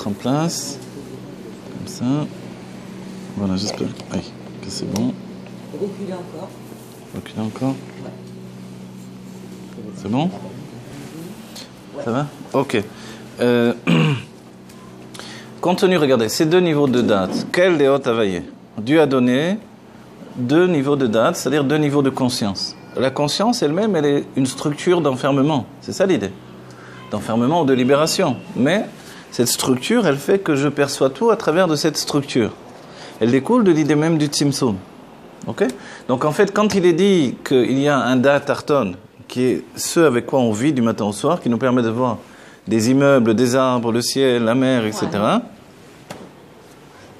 mettre en place. Comme ça. Voilà, j'espère que c'est bon. Reculer encore. Reculer encore. C'est bon? Ça va? Ok. Contenu, regardez, ces deux niveaux de date. Quel des hautes availlé? Dieu a donné deux niveaux de date, c'est-à-dire deux niveaux de conscience. La conscience elle-même, elle est une structure d'enfermement. C'est ça l'idée. D'enfermement ou de libération. Mais cette structure, elle fait que je perçois tout à travers de cette structure. Elle découle de l'idée même du Tzimtzum. Ok? Donc en fait, quand il est dit qu'il y a un date Tarton, qui est ce avec quoi on vit du matin au soir, qui nous permet de voir des immeubles, des arbres, le ciel, la mer, etc.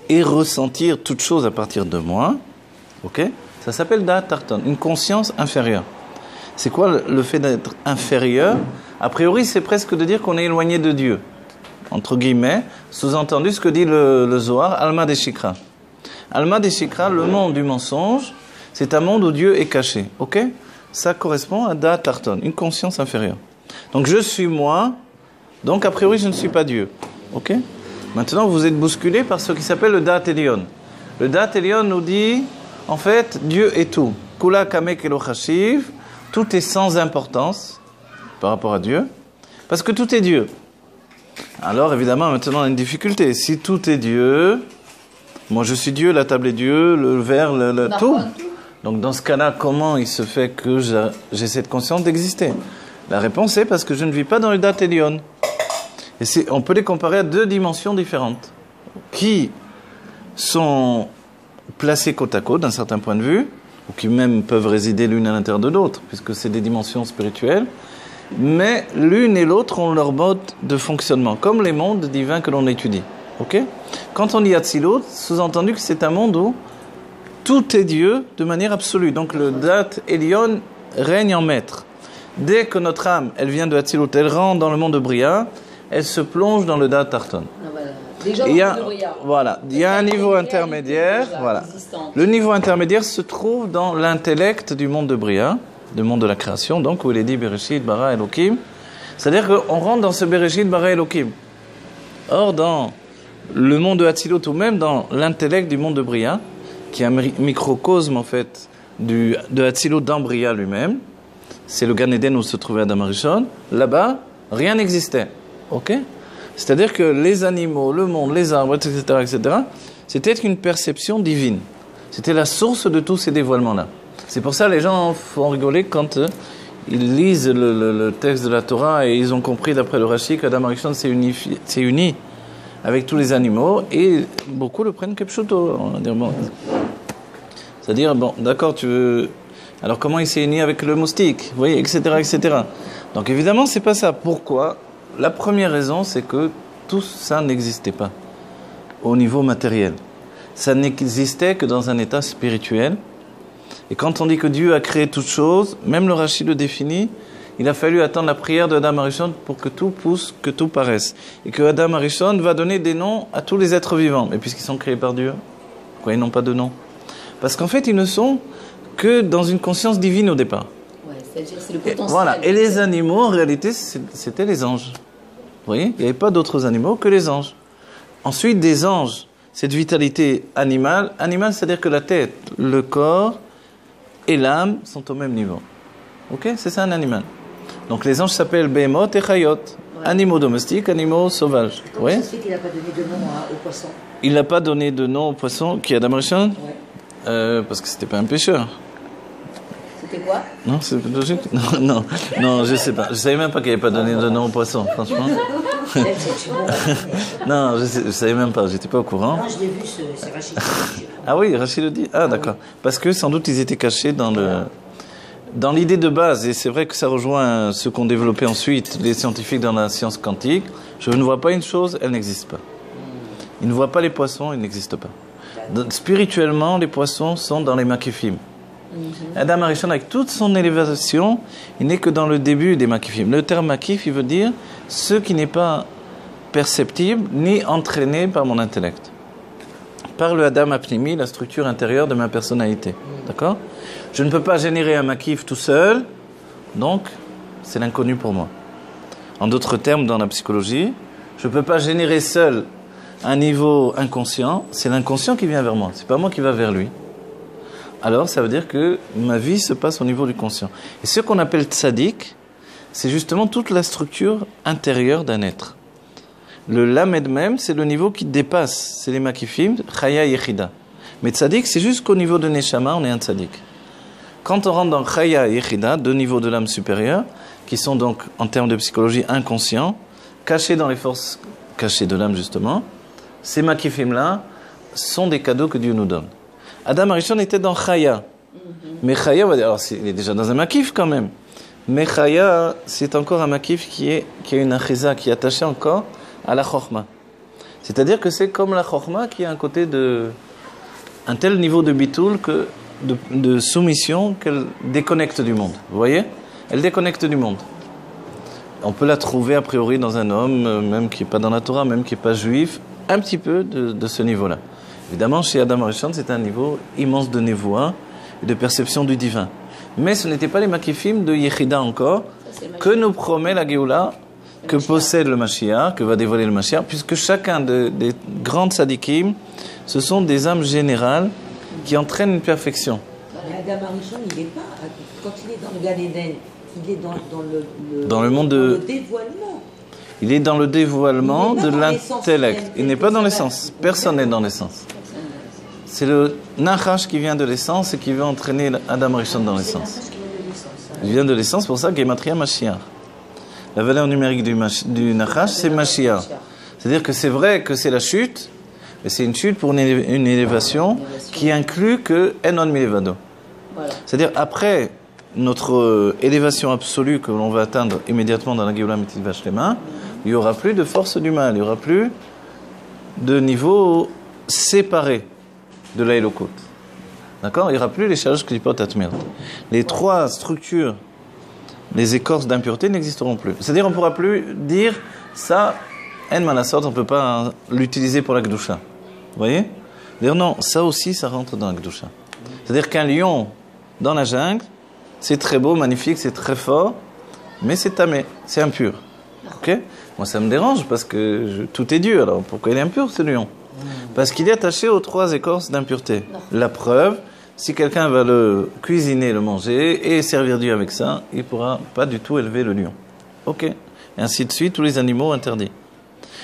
Et ressentir toute chose à partir de moi. Ok? Ça s'appelle date Tarton, une conscience inférieure. C'est quoi le fait d'être inférieur? A priori, c'est presque de dire qu'on est éloigné de Dieu. Entre guillemets, sous-entendu ce que dit le Zohar, Alma Deshikra. Alma Deshikra, le monde du mensonge, c'est un monde où Dieu est caché. Ok? Ça correspond à date Tarton, une conscience inférieure. Donc je suis moi, donc a priori je ne suis pas Dieu. Ok? Maintenant vous êtes bousculé par ce qui s'appelle le date Elion. Le date Elion nous dit, en fait, Dieu est tout. Kula kamek elochashiv, tout est sans importance par rapport à Dieu, parce que tout est Dieu. Alors évidemment maintenant on a une difficulté. Si tout est Dieu, moi je suis Dieu, la table est Dieu, le verre, tout. Donc dans ce cas-là, comment il se fait que j'ai cette conscience d'exister? La réponse est parce que je ne vis pas dans le date Elion. Et on peut les comparer à deux dimensions différentes, qui sont placées côte à côte d'un certain point de vue, ou qui même peuvent résider l'une à l'intérieur de l'autre, puisque c'est des dimensions spirituelles, mais l'une et l'autre ont leur mode de fonctionnement, comme les mondes divins que l'on étudie. Ok? Quand on dit Atzilut, sous-entendu que c'est un monde où tout est Dieu de manière absolue. Donc le date Elion règne en maître. Dès que notre âme, elle vient de Atzilut, elle rentre dans le monde de Bria, elle se plonge dans le date Tarton. Déjà, il y a un niveau intermédiaire. Voilà. Le niveau intermédiaire se trouve dans l'intellect du monde de Bria, du monde de la création, donc où il est dit Bereshit, Bara, Elohim. C'est-à-dire qu'on rentre dans ce Bereshit, Bara, Elohim. Or, dans le monde de Hatzilut, ou même dans l'intellect du monde de Bria, qui est un microcosme en fait de Hatzilut dans Bria lui-même, c'est le Gan Eden où se trouvait Adam Arishon, là-bas, rien n'existait. Ok? C'est-à-dire que les animaux, le monde, les arbres, etc., c'était une perception divine. C'était la source de tous ces dévoilements-là. C'est pour ça que les gens font rigoler quand ils lisent le texte de la Torah et ils ont compris d'après le Rashi qu'Adam Arishon s'est uni avec tous les animaux et beaucoup le prennent kepshuto. C'est-à-dire, bon, d'accord, tu veux... Alors comment il s'est uni avec le moustique? Vous voyez, etc., etc. Donc évidemment, c'est pas ça. Pourquoi? La première raison, c'est que tout ça n'existait pas au niveau matériel. Ça n'existait que dans un état spirituel. Et quand on dit que Dieu a créé toute chose, même le Rashi le définit, il a fallu attendre la prière de Adam Arishon pour que tout pousse, que tout paraisse. Et que Adam Arishon va donner des noms à tous les êtres vivants. Mais puisqu'ils sont créés par Dieu, pourquoi ils n'ont pas de nom? Parce qu'en fait, ils ne sont que dans une conscience divine au départ. Ouais, c'est-à-dire c'est le potentiel. Voilà. Et les animaux, en réalité, c'était les anges. Vous voyez, il n'y avait pas d'autres animaux que les anges. Ensuite, des anges, cette vitalité animale, c'est-à-dire que la tête, le corps et l'âme sont au même niveau. Ok? C'est ça un animal. Donc les anges s'appellent Behemot et Chayot. Ouais. Animaux domestiques, animaux sauvages. Comment ça se fait qu'il n'a pas donné de nom aux poissons? Il n'a pas donné de nom aux poissons. Qui est Adam Arishon? Ouais. Parce que c'était pas un pêcheur. C'était quoi? Non, c'est logique. Non, je sais pas. Je savais même pas qu'il n'avait pas donné de nom aux poissons, franchement. Non, je savais même pas. J'étais pas au courant. Non, je l'ai vu, c'est Rachid. Ah oui, Rachid le dit. Ah d'accord. Parce que sans doute ils étaient cachés dans l'idée de base. Et c'est vrai que ça rejoint ce qu'ont développé ensuite les scientifiques dans la science quantique. Je ne vois pas une chose, elle n'existe pas. Ils ne voient pas les poissons, ils n'existent pas. Spirituellement, les poissons sont dans les makifim. Adam Arishon, avec toute son élévation, il n'est que dans le début des makifim. Le terme makif, il veut dire ce qui n'est pas perceptible ni entraîné par mon intellect. Par le Adam Apnimi, la structure intérieure de ma personnalité. D'accord? Je ne peux pas générer un makif tout seul, donc c'est l'inconnu pour moi. En d'autres termes, dans la psychologie, je ne peux pas générer seul un niveau inconscient, c'est l'inconscient qui vient vers moi, c'est pas moi qui va vers lui. Alors ça veut dire que ma vie se passe au niveau du conscient. Et ce qu'on appelle tzaddik, c'est justement toute la structure intérieure d'un être. Le lamed même, c'est le niveau qui dépasse, c'est les makifim, chaya yechida. Mais tzaddik, c'est juste qu'au niveau de neshama, on est un tzaddik. Quand on rentre dans chaya yechida, deux niveaux de l'âme supérieure, qui sont donc, en termes de psychologie, inconscients, cachés dans les forces cachées de l'âme justement, ces makifim-là sont des cadeaux que Dieu nous donne. Adam Arishon était dans chaya. Mais chaya, on va dire, alors il est déjà dans un makif quand même. Mais chaya, c'est encore un makif qui a une achiza, qui est attaché encore à la chokhma. C'est-à-dire que c'est comme la chokhma qui a un côté de... un tel niveau de bitoul, de soumission qu'elle déconnecte du monde. Vous voyez ? Elle déconnecte du monde. On peut la trouver a priori dans un homme, même qui n'est pas dans la Torah, même qui n'est pas juif, un petit peu de ce niveau-là. Évidemment, chez Adam Arishon, c'est un niveau immense de névoie et de perception du divin. Mais ce n'était pas les makifim de Yechida encore, que nous promet la Géoula, que possède le Mashiach, que va dévoiler le Mashiach, puisque chacun des grands tzadikim, ce sont des âmes générales qui entraînent une perfection. Mais Adam Arishon, il n'est pas, quand il est dans le Gan Eden, il est dans le monde le dévoilement. Il est dans le dévoilement de l'intellect. Il n'est pas dans l'essence. Personne n'est dans l'essence. C'est le Nachash qui vient de l'essence et qui veut entraîner Adam Arishon dans l'essence. Il vient de l'essence, c'est pour ça Gematria Mashiach. La valeur numérique du Nachash, c'est Mashiach. C'est-à-dire que c'est vrai que c'est la chute, mais c'est une chute pour une élévation qui inclut que Enon Milevado. C'est-à-dire après notre élévation absolue que l'on va atteindre immédiatement dans la Géoula Mitzvah Vashlema, il n'y aura plus de force du mal, il n'y aura plus de niveau séparé de l'Aïlokut. D'accord ? Il n'y aura plus les charges Klipot Atmirt. Les trois structures, les écorces d'impureté n'existeront plus. C'est-à-dire on ne pourra plus dire ça, En Malasot, on ne peut pas l'utiliser pour la Gdusha. Vous voyez ? Dire non, ça aussi, ça rentre dans la Gdusha. C'est-à-dire qu'un lion dans la jungle, c'est très beau, magnifique, c'est très fort, mais c'est tamé, c'est impur. Ok ? Moi, ça me dérange parce que tout est Dieu. Alors, pourquoi il est impur, ce lion ? Parce qu'il est attaché aux trois écorces d'impureté. La preuve, si quelqu'un va le cuisiner, le manger et servir Dieu avec ça, il ne pourra pas du tout élever le lion. Ok ? Et ainsi de suite, tous les animaux interdits.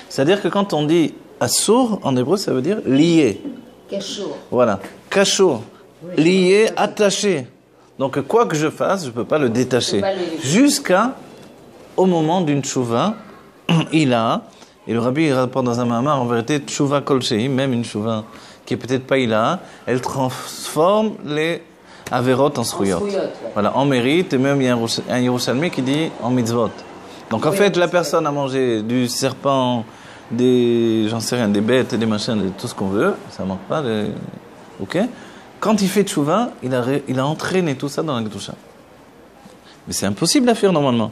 C'est-à-dire que quand on dit assour, en hébreu, ça veut dire lié. Kashour. Voilà. Kashour. Lié, attaché. Donc, quoi que je fasse, je ne peux pas le détacher. Jusqu'au moment d'une tchouva, il a, et le rabbi il rapporte dans un mamar, en vérité, tchouva kolchei, même une tchouva qui est peut-être pas il a, elle transforme les averot en srouyot. Voilà, en mérite, et même il y a un Yerushalmi qui dit en mitzvot. Donc en fait, la personne a mangé du serpent, j'en sais rien, des bêtes, des machins, tout ce qu'on veut, ça manque pas, ok ? Quand il fait tchouva, il a entraîné tout ça dans la Gdusha. Mais c'est impossible à faire normalement.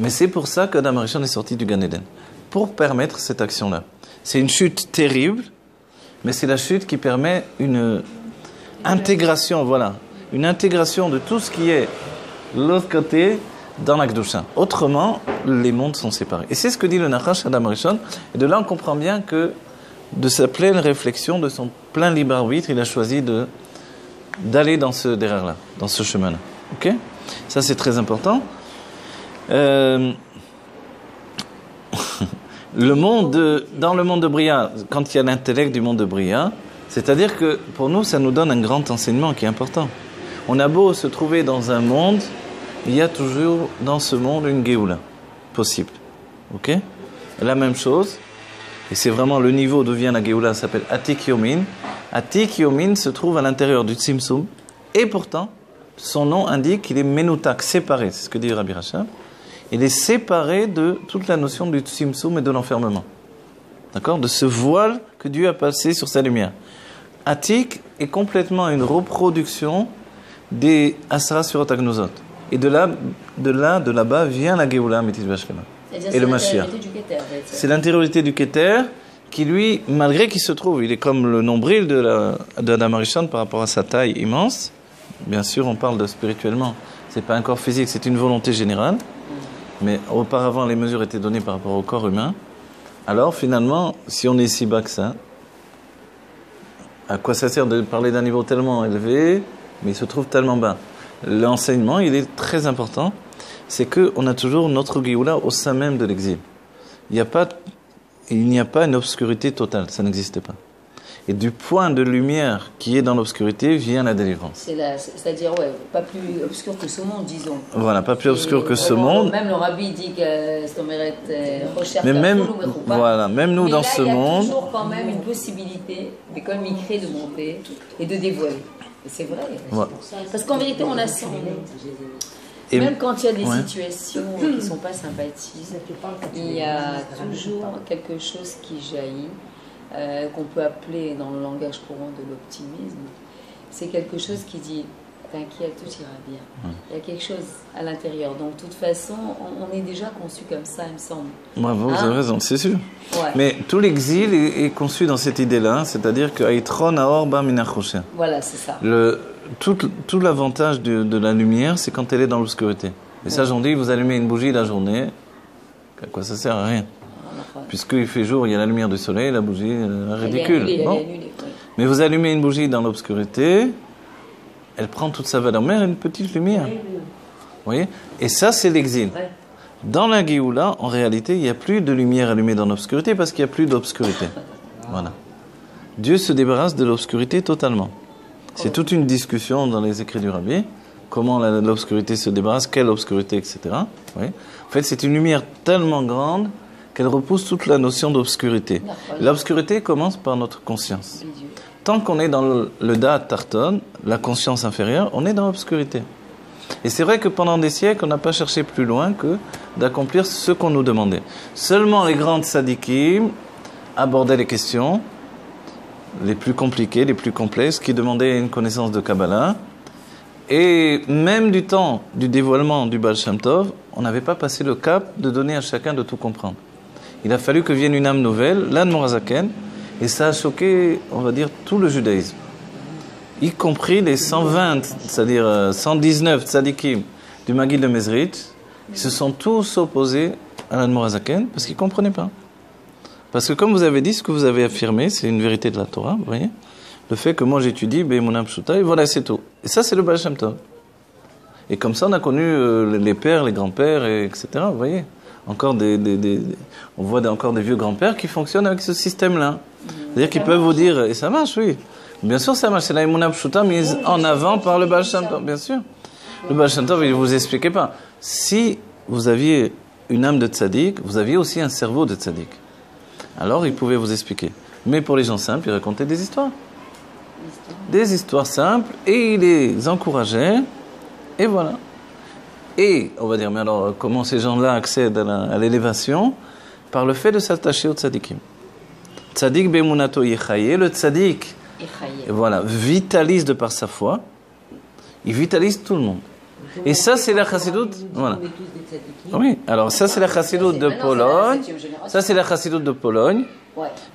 Mais c'est pour ça qu'Adam Arishon est sorti du Gan Eden. Pour permettre cette action-là. C'est une chute terrible, mais c'est la chute qui permet une intégration, voilà. Une intégration de tout ce qui est l'autre côté dans la Gdusha. Autrement, les mondes sont séparés. Et c'est ce que dit le Nachash Adam Arishon. Et de là, on comprend bien que de sa pleine réflexion, de son plein libre arbitre, il a choisi d'aller dans ce derrière-là, dans ce chemin-là. Ok ? Ça, c'est très important. Dans le monde de Bria, quand il y a l'intellect du monde de Bria, c'est-à-dire que pour nous, ça nous donne un grand enseignement qui est important. On a beau se trouver dans un monde, il y a toujours dans ce monde une Géoula possible. Ok ? La même chose, et c'est vraiment le niveau d'où vient la Géoula, ça s'appelle Atik Yomin. Atik Yomin se trouve à l'intérieur du Tzimtzum, et pourtant, son nom indique qu'il est Menutak, séparé, c'est ce que dit Rabbi Rachab. Il est séparé de toute la notion du Tzimtzum et de l'enfermement. D'accord ? De ce voile que Dieu a passé sur sa lumière. Atik est complètement une reproduction des Asra Surot Agnozot. Et de là-bas vient la Géoula Mitzvah Vashlema. Et le Mashiach. C'est l'intériorité du Keter qui, lui, malgré qu'il se trouve, il est comme le nombril d'Adam Arishon par rapport à sa taille immense. Bien sûr, on parle de spirituellement. C'est pas un corps physique, c'est une volonté générale. Mais auparavant, les mesures étaient données par rapport au corps humain. Alors finalement, si on est si bas que ça, à quoi ça sert de parler d'un niveau tellement élevé, mais il se trouve tellement bas? L'enseignement, il est très important. C'est qu'on a toujours notre Géoula au sein même de l'exil. Il n'y a pas une obscurité totale, ça n'existe pas. Et du point de lumière qui est dans l'obscurité vient la délivrance. C'est-à-dire, pas plus obscur que ce monde, disons. Voilà, pas plus obscur que ce monde. Même le rabbi dit que c'est recherche. Mais même, voilà, même nous mais dans là, ce monde. Il y a toujours quand même une possibilité, mais comme il crée, de monter et de dévoiler. Et c'est vrai. Ouais. Parce qu'en vérité, on a ça. Et même quand il y a des situations qui ne sont pas sympathiques, il y a toujours quelque chose qui jaillit. Qu'on peut appeler dans le langage courant de l'optimisme, c'est quelque chose qui dit t'inquiète, tout ira bien. Il y a quelque chose à l'intérieur. Donc, de toute façon, on est déjà conçu comme ça, il me semble. Bravo, vous avez raison, c'est sûr. Ouais. Mais tout l'exil est conçu dans cette idée-là, c'est-à-dire que Aitron Aor Ba Min HaChoshen. Voilà, c'est ça. Tout l'avantage de la lumière, c'est quand elle est dans l'obscurité. Et ça, j'en dis, vous allumez une bougie la journée, à quoi ça sert? À rien. Puisqu'il fait jour, il y a la lumière du soleil, la bougie est ridicule. Mais vous allumez une bougie dans l'obscurité, elle prend toute sa valeur. Mais elle a une petite lumière. Vous voyez? Et ça, c'est l'exil. Dans la Géoula, en réalité, il n'y a plus de lumière allumée dans l'obscurité parce qu'il n'y a plus d'obscurité. Voilà. Dieu se débarrasse de l'obscurité totalement. C'est toute une discussion dans les écrits du Rabbi. Comment l'obscurité se débarrasse, quelle obscurité, etc. Oui. En fait, c'est une lumière tellement grande qu'elle repousse toute la notion d'obscurité. L'obscurité commence par notre conscience. Tant qu'on est dans le Da'at Tarton, la conscience inférieure, on est dans l'obscurité. Et c'est vrai que pendant des siècles, on n'a pas cherché plus loin que d'accomplir ce qu'on nous demandait. Seulement les grandes sadikim abordaient les questions les plus compliquées, les plus complexes, qui demandaient une connaissance de Kabbalah. Et même du temps du dévoilement du Baal Shem Tov, on n'avait pas passé le cap de donner à chacun de tout comprendre. Il a fallu que vienne une âme nouvelle, l'Admorazaken, et ça a choqué, on va dire, tout le judaïsme. Y compris les 120, c'est-à-dire 119 tzadikim du Maguid de Mezrich, qui se sont tous opposés à l'Admorazaken parce qu'ils ne comprenaient pas. Parce que comme vous avez dit, ce que vous avez affirmé, c'est une vérité de la Torah, vous voyez, le fait que moi j'étudie, Be'emunah Pshuta, et voilà, c'est tout. Et ça, c'est le Baal Shem Tov. Et comme ça, on a connu les pères, les grands-pères, etc., vous voyez. Encore on voit encore des vieux grands-pères qui fonctionnent avec ce système-là. C'est-à-dire qu'ils peuvent vous dire, et ça marche, oui. Bien sûr, ça marche. C'est la Emunah Pshuta mise en avant par le Baal Shem Tov, bien sûr. Le Baal Shem Tov, il ne vous expliquait pas. Si vous aviez une âme de tzaddik, vous aviez aussi un cerveau de tzaddik. Alors, il pouvait vous expliquer. Mais pour les gens simples, il racontait des histoires. Des histoires simples, et il les encourageait, et voilà. Et, on va dire, mais alors, comment ces gens-là accèdent à l'élévation? Par le fait de s'attacher au tzadikim. Tzadik be'emunato yechaye, le tzadik, voilà, vitalise de par sa foi, il vitalise tout le monde. Et ça, c'est la chassidoute, voilà. Oui, alors ça, c'est la chassidoute de Pologne. Ça, c'est la chassidoute de Pologne.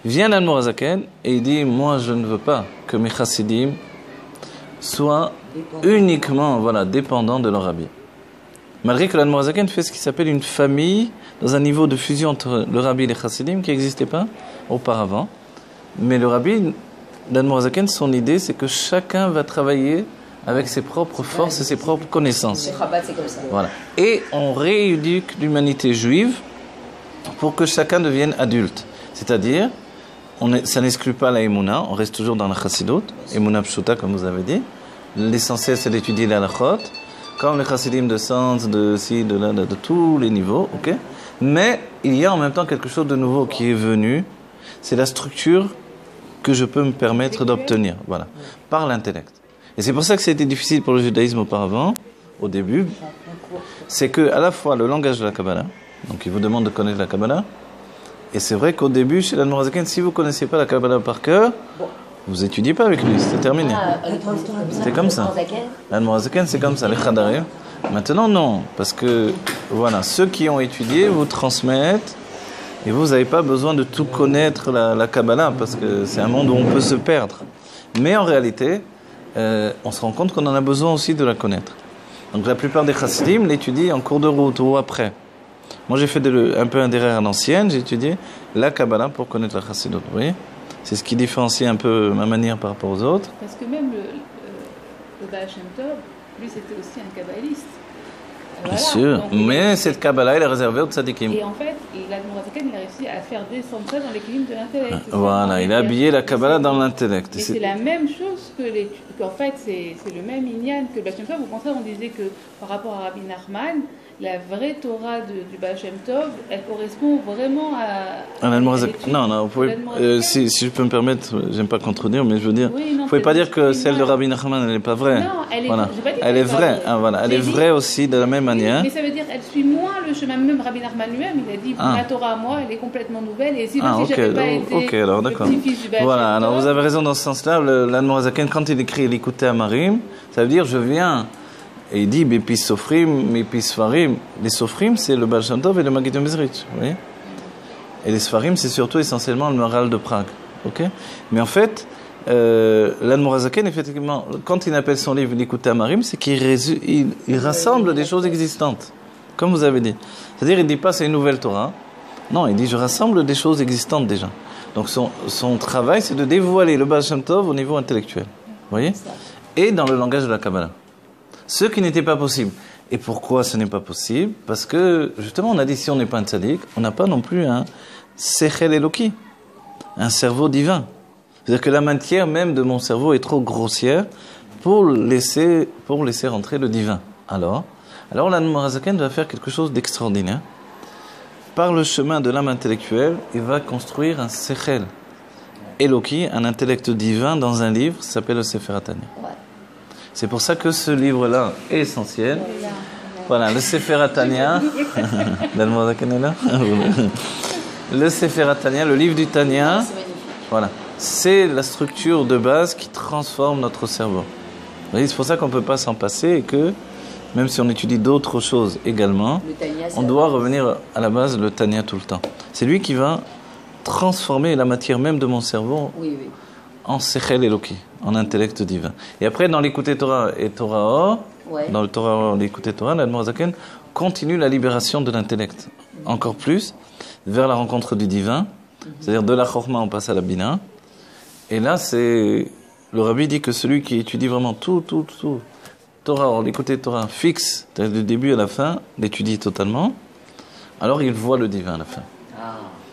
Vient l'Admorazaken et il dit, moi, je ne veux pas que mes chassidim soient uniquement, voilà, dépendants de leur rabbi. Malgré que l'Admorazaken fait ce qui s'appelle une famille, dans un niveau de fusion entre le rabbi et les chassidim qui n'existait pas auparavant. Mais le rabbi, l'Admorazaken, son idée, c'est que chacun va travailler avec ses propres forces et ses propres connaissances. C'est Chabad, c'est comme ça. Voilà. Et on rééduque l'humanité juive pour que chacun devienne adulte. C'est-à-dire, ça n'exclut pas la Emouna, on reste toujours dans la Chassidut, Emouna Pshuta, comme vous avez dit. L'essentiel, c'est d'étudier la Halachot, comme les Chassidim de sens, de ci, de là, de tous les niveaux, ok? Mais il y a en même temps quelque chose de nouveau qui est venu, c'est la structure que je peux me permettre d'obtenir, voilà, par l'intellect. Et c'est pour ça que c'était difficile pour le judaïsme auparavant, au début, c'est que à la fois le langage de la Kabbalah, donc il vous demande de connaître la Kabbalah, et c'est vrai qu'au début, chez l'Admorazaken, si vous ne connaissez pas la Kabbalah par cœur, vous n'étudiez pas avec lui, c'était terminé. C'était comme ça. L'Admorazaken, c'est comme ça, les Khadarim. Maintenant, non, parce que, voilà, ceux qui ont étudié vous transmettent, et vous n'avez pas besoin de tout connaître la Kabbalah, parce que c'est un monde où on peut se perdre. Mais en réalité, on se rend compte qu'on en a besoin aussi de la connaître. Donc la plupart des chassidim l'étudient en cours de route ou après. Moi, j'ai fait un peu un derrière à l'ancienne, j'ai étudié la Kabbalah pour connaître la Chassidut. Vous voyez? C'est ce qui différencie un peu ma manière par rapport aux autres. Parce que même le Baal Shem Tov, lui, c'était aussi un kabbaliste. Bien sûr, donc, mais cette Kabbalah, elle est réservée aux tzadikim. Et en fait, l'Admorazaken, il a réussi à faire descendre ça dans l'équilibre de l'intellect. Voilà, il a habillé la Kabbalah dans l'intellect. Et c'est la même chose qu'en fait, c'est le même inyan que le Baal Shem Tov. Au contraire, on disait que par rapport à Rabbi Nachman, la vraie Torah du Baal Shem Tov, elle correspond vraiment à non, vous pouvez, si je peux me permettre, j'aime pas contredire, mais je veux dire, vous pouvez pas dire que celle de Rabbi Nachman, elle n'est pas vraie. Non, elle est, voilà. elle est vraie. Voilà. Elle est vraie aussi de la même manière. Mais ça veut dire qu'elle suit moins le chemin. Même Rabbi Nachman lui-même, il a dit ma Torah à moi, elle est complètement nouvelle. Et si j'avais pas été alors, le petit-fils du Baal Shem Tov. Voilà, alors vous avez raison dans ce sens-là. L'Admorazaken, quand il écrit l'écouter à Marim, ça veut dire je viens. Et il dit Bepis Sofrim, Bepis Sfarim. Les Sofrim, c'est le Baal Shem Tov et le Maggid Mezrich. Vous voyez? Et les Sfarim, c'est surtout essentiellement le Maharal de Prague. Ok? Mais en fait, l'Admorazaken, effectivement, quand il appelle son livre l'écouter à Marim, c'est qu'il rassemble des choses existantes. Comme vous avez dit. C'est-à-dire, il ne dit pas c'est une nouvelle Torah. Non, il dit je rassemble des choses existantes déjà. Donc son travail, c'est de dévoiler le Baal Shem Tov au niveau intellectuel. Vous voyez? Et dans le langage de la Kabbalah. Ce qui n'était pas possible. Et pourquoi ce n'est pas possible? Parce que, justement, on a dit, si on n'est pas un tzaddik, on n'a pas non plus un sechel eloki, un cerveau divin. C'est-à-dire que la matière même de mon cerveau est trop grossière pour laisser rentrer le divin. Alors l'Admorazaken va faire quelque chose d'extraordinaire. Par le chemin de l'âme intellectuelle, il va construire un sechel eloki, un intellect divin dans un livre qui s'appelle le Sefer HaTanya. C'est pour ça que ce livre-là est essentiel. Voilà, le Sefer HaTanya. Le Sefer HaTanya, le livre du Tanya. Voilà, c'est la structure de base qui transforme notre cerveau. Vous voyez, c'est pour ça qu'on ne peut pas s'en passer et que, même si on étudie d'autres choses également, on doit revenir à la base, le Tanya tout le temps. C'est lui qui va transformer la matière même de mon cerveau. En Sechel Eloki, en intellect divin. Et après, dans l'écouter Torah et Torah Or, dans le Torah Or, l'écouter Torah, l'Admorazaken continue la libération de l'intellect. Encore plus, vers la rencontre du divin. C'est-à-dire, de la Chorma, on passe à la Bina. Et là, le Rabbi dit que celui qui étudie vraiment tout, Torah Or, l'écouter Torah fixe, c'est-à-dire du début à la fin, l'étudie totalement, alors il voit le divin à la fin.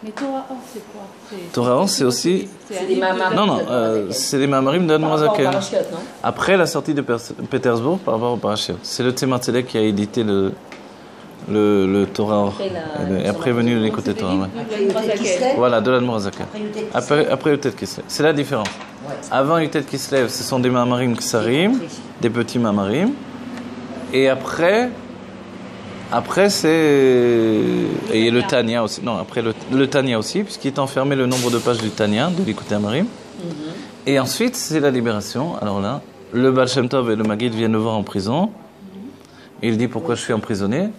Mais Torah Or, c'est quoi? Torah Or, c'est aussi... C'est des mamarim. C'est les mamarim de l'Admorazaken. Après la sortie de Pétersbourg, par rapport au Parashiot. C'est le Tzemar Tzedek qui a édité le Torah Or. Et après est venu l'écouter Torah. Voilà, de l'Admorazaken. Après Yutet Kislev. C'est la différence. Avant Yutet Kislev, ce sont des mamarim ksarim, des petits mamarim. Et après c'est... Et le Tanya aussi. Non, après le Tanya aussi, puisqu'il est enfermé le nombre de pages du Tanya, de l'écouter Amarim. Et ensuite, c'est la libération. Alors là, le Baal Shem Tov et le Maggid viennent le voir en prison. Et il dit, pourquoi je suis emprisonné?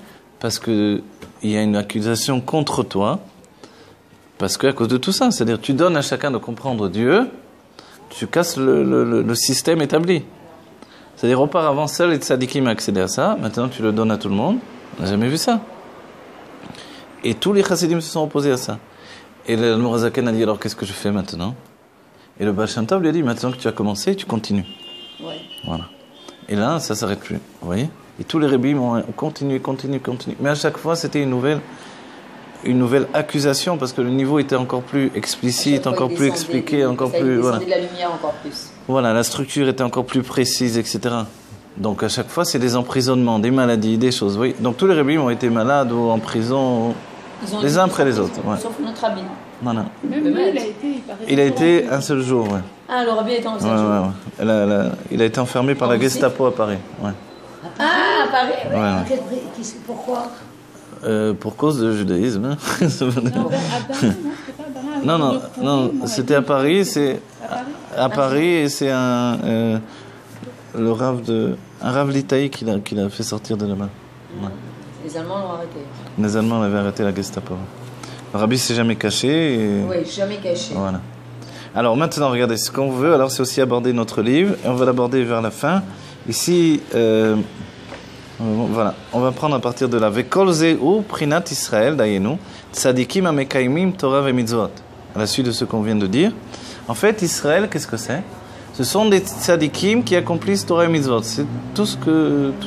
Parce qu'il y a une accusation contre toi. Parce qu'à cause de tout ça, c'est-à-dire, tu donnes à chacun de comprendre Dieu, tu casses le système établi. C'est-à-dire, auparavant, seuls les tzadikim accédaient à ça. Maintenant, tu le donnes à tout le monde. On n'a jamais vu ça. Et tous les chassidim se sont opposés à ça. Et l'Admorazaken a dit, alors qu'est-ce que je fais maintenant? Et le Baal Shem Tov lui a dit, maintenant que tu as commencé, tu continues. Voilà. Et là, ça ne s'arrête plus. Vous voyez? Et tous les rébim ont continué. Mais à chaque fois, c'était une nouvelle accusation, parce que le niveau était encore plus explicite, encore plus expliqué, encore plus... Voilà. De la lumière encore plus. Voilà, la structure était encore plus précise, etc. Donc à chaque fois, c'est des emprisonnements, des maladies, des choses. Oui. Donc tous les rébim ont été malades ou en prison, les uns après les autres. Sauf notre rabbi. Voilà. Même lui, il a été un seul jour. Ouais. Ah, le rabbi était en seul jour. Il a été enfermé par la Gestapo à Paris. Ouais. Ah, à Paris. Ouais. Pourquoi? Pour cause de judaïsme. Non, c'était à Paris. C'est à Paris et c'est un Rav Litaï qui l'a fait sortir de là-bas. Ouais. Les Allemands l'ont arrêté. Les Allemands l'avaient arrêté, la Gestapo. Le Rabbi s'est jamais caché. Oui, jamais caché. Voilà. Alors maintenant, regardez, ce qu'on veut, alors c'est aussi aborder notre livre, et on va l'aborder vers la fin. Ici, Voilà, on va prendre à partir de là. Vekol zeu prinat Israël dayenu tzadikim amekaimim Torah ve mitzvot. À la suite de ce qu'on vient de dire. En fait, Israël, qu'est-ce que c'est? Ce sont des tzadikim qui accomplissent Torah et mitzvot. C'est tout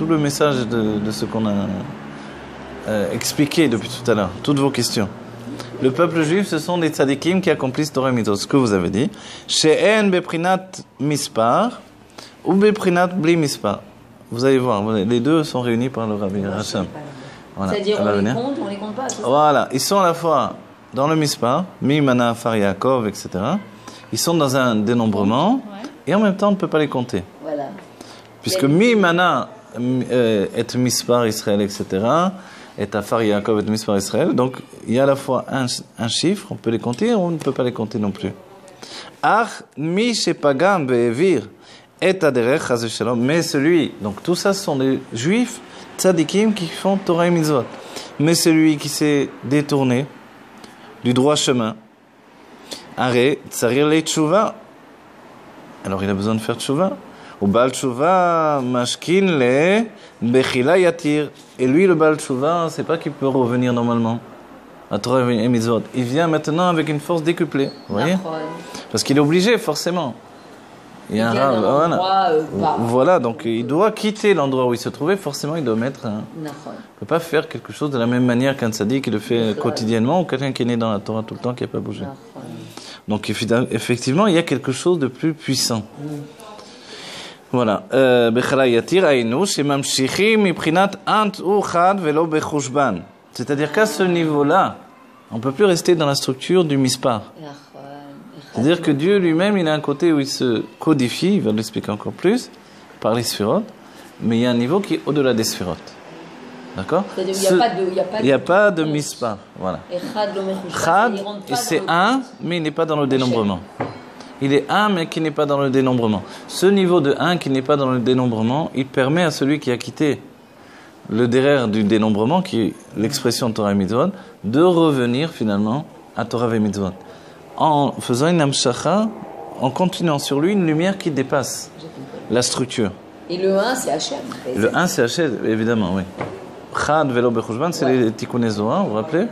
le message de ce qu'on a expliqué depuis tout à l'heure. Toutes vos questions. Le peuple juif, ce sont des tzadikim qui accomplissent Torah et mitzvot. Ce que vous avez dit. She'en beprinat mispar ou beprinat bli mispar. Vous allez voir, les deux sont réunis par le Rabbi Racham. Voilà. C'est-à-dire on les compte pas. Voilà, ils sont à la fois dans le mispar, mi mana far Yaakov, etc. Ils sont dans un dénombrement et en même temps on ne peut pas les compter. Voilà. Puisque mi mana est mispar Israël, etc. est afar Yaakov et mispar Israël. Donc il y a à la fois un chiffre, on peut les compter et on ne peut pas les compter non plus. Ach mi shepagam be'evir. Mais celui, donc tout ça ce sont des juifs tzadikim qui font Torah et mitzvot. Mais celui qui s'est détourné du droit chemin, arrêt, tsarir le tshuva. Alors il a besoin de faire tshuva. Ou bal tshuva mashkin le bechila yatir. Et lui le bal tshuva, c'est pas qu'il peut revenir normalement à Torah et mitzvot. Il vient maintenant avec une force décuplée. Vous voyez? Parce qu'il est obligé forcément. Il y a un voilà, donc il doit quitter l'endroit où il se trouvait, forcément il doit mettre il ne peut pas faire quelque chose de la même manière qu'un tzaddik qui le fait quotidiennement ou quelqu'un qui est né dans la Torah tout le temps qui n'a pas bougé. Donc effectivement, il y a quelque chose de plus puissant. Voilà. C'est-à-dire qu'à ce niveau-là, on ne peut plus rester dans la structure du mispar. C'est-à-dire que Dieu lui-même, il a un côté où il se codifie, il va l'expliquer encore plus, par les sphirotes, mais il y a un niveau qui est au-delà des sphirotes. D'accord? Il n'y a pas de mispar. Voilà. Chad, et c'est un, mais il n'est pas dans le dénombrement. Il est un, mais qui n'est pas dans le dénombrement. Ce niveau de un qui n'est pas dans le dénombrement, il permet à celui qui a quitté le derrière du dénombrement, qui est l'expression Torah et Mitzvot, de revenir finalement à Torah et Mitzvot. En faisant une amshacha, en continuant sur lui une lumière qui dépasse la structure. Et le 1, c'est Hachem. Le 1, c'est Hachem, évidemment, oui. Chad velo bechushban, c'est les tikkuné zohar, vous vous rappelez?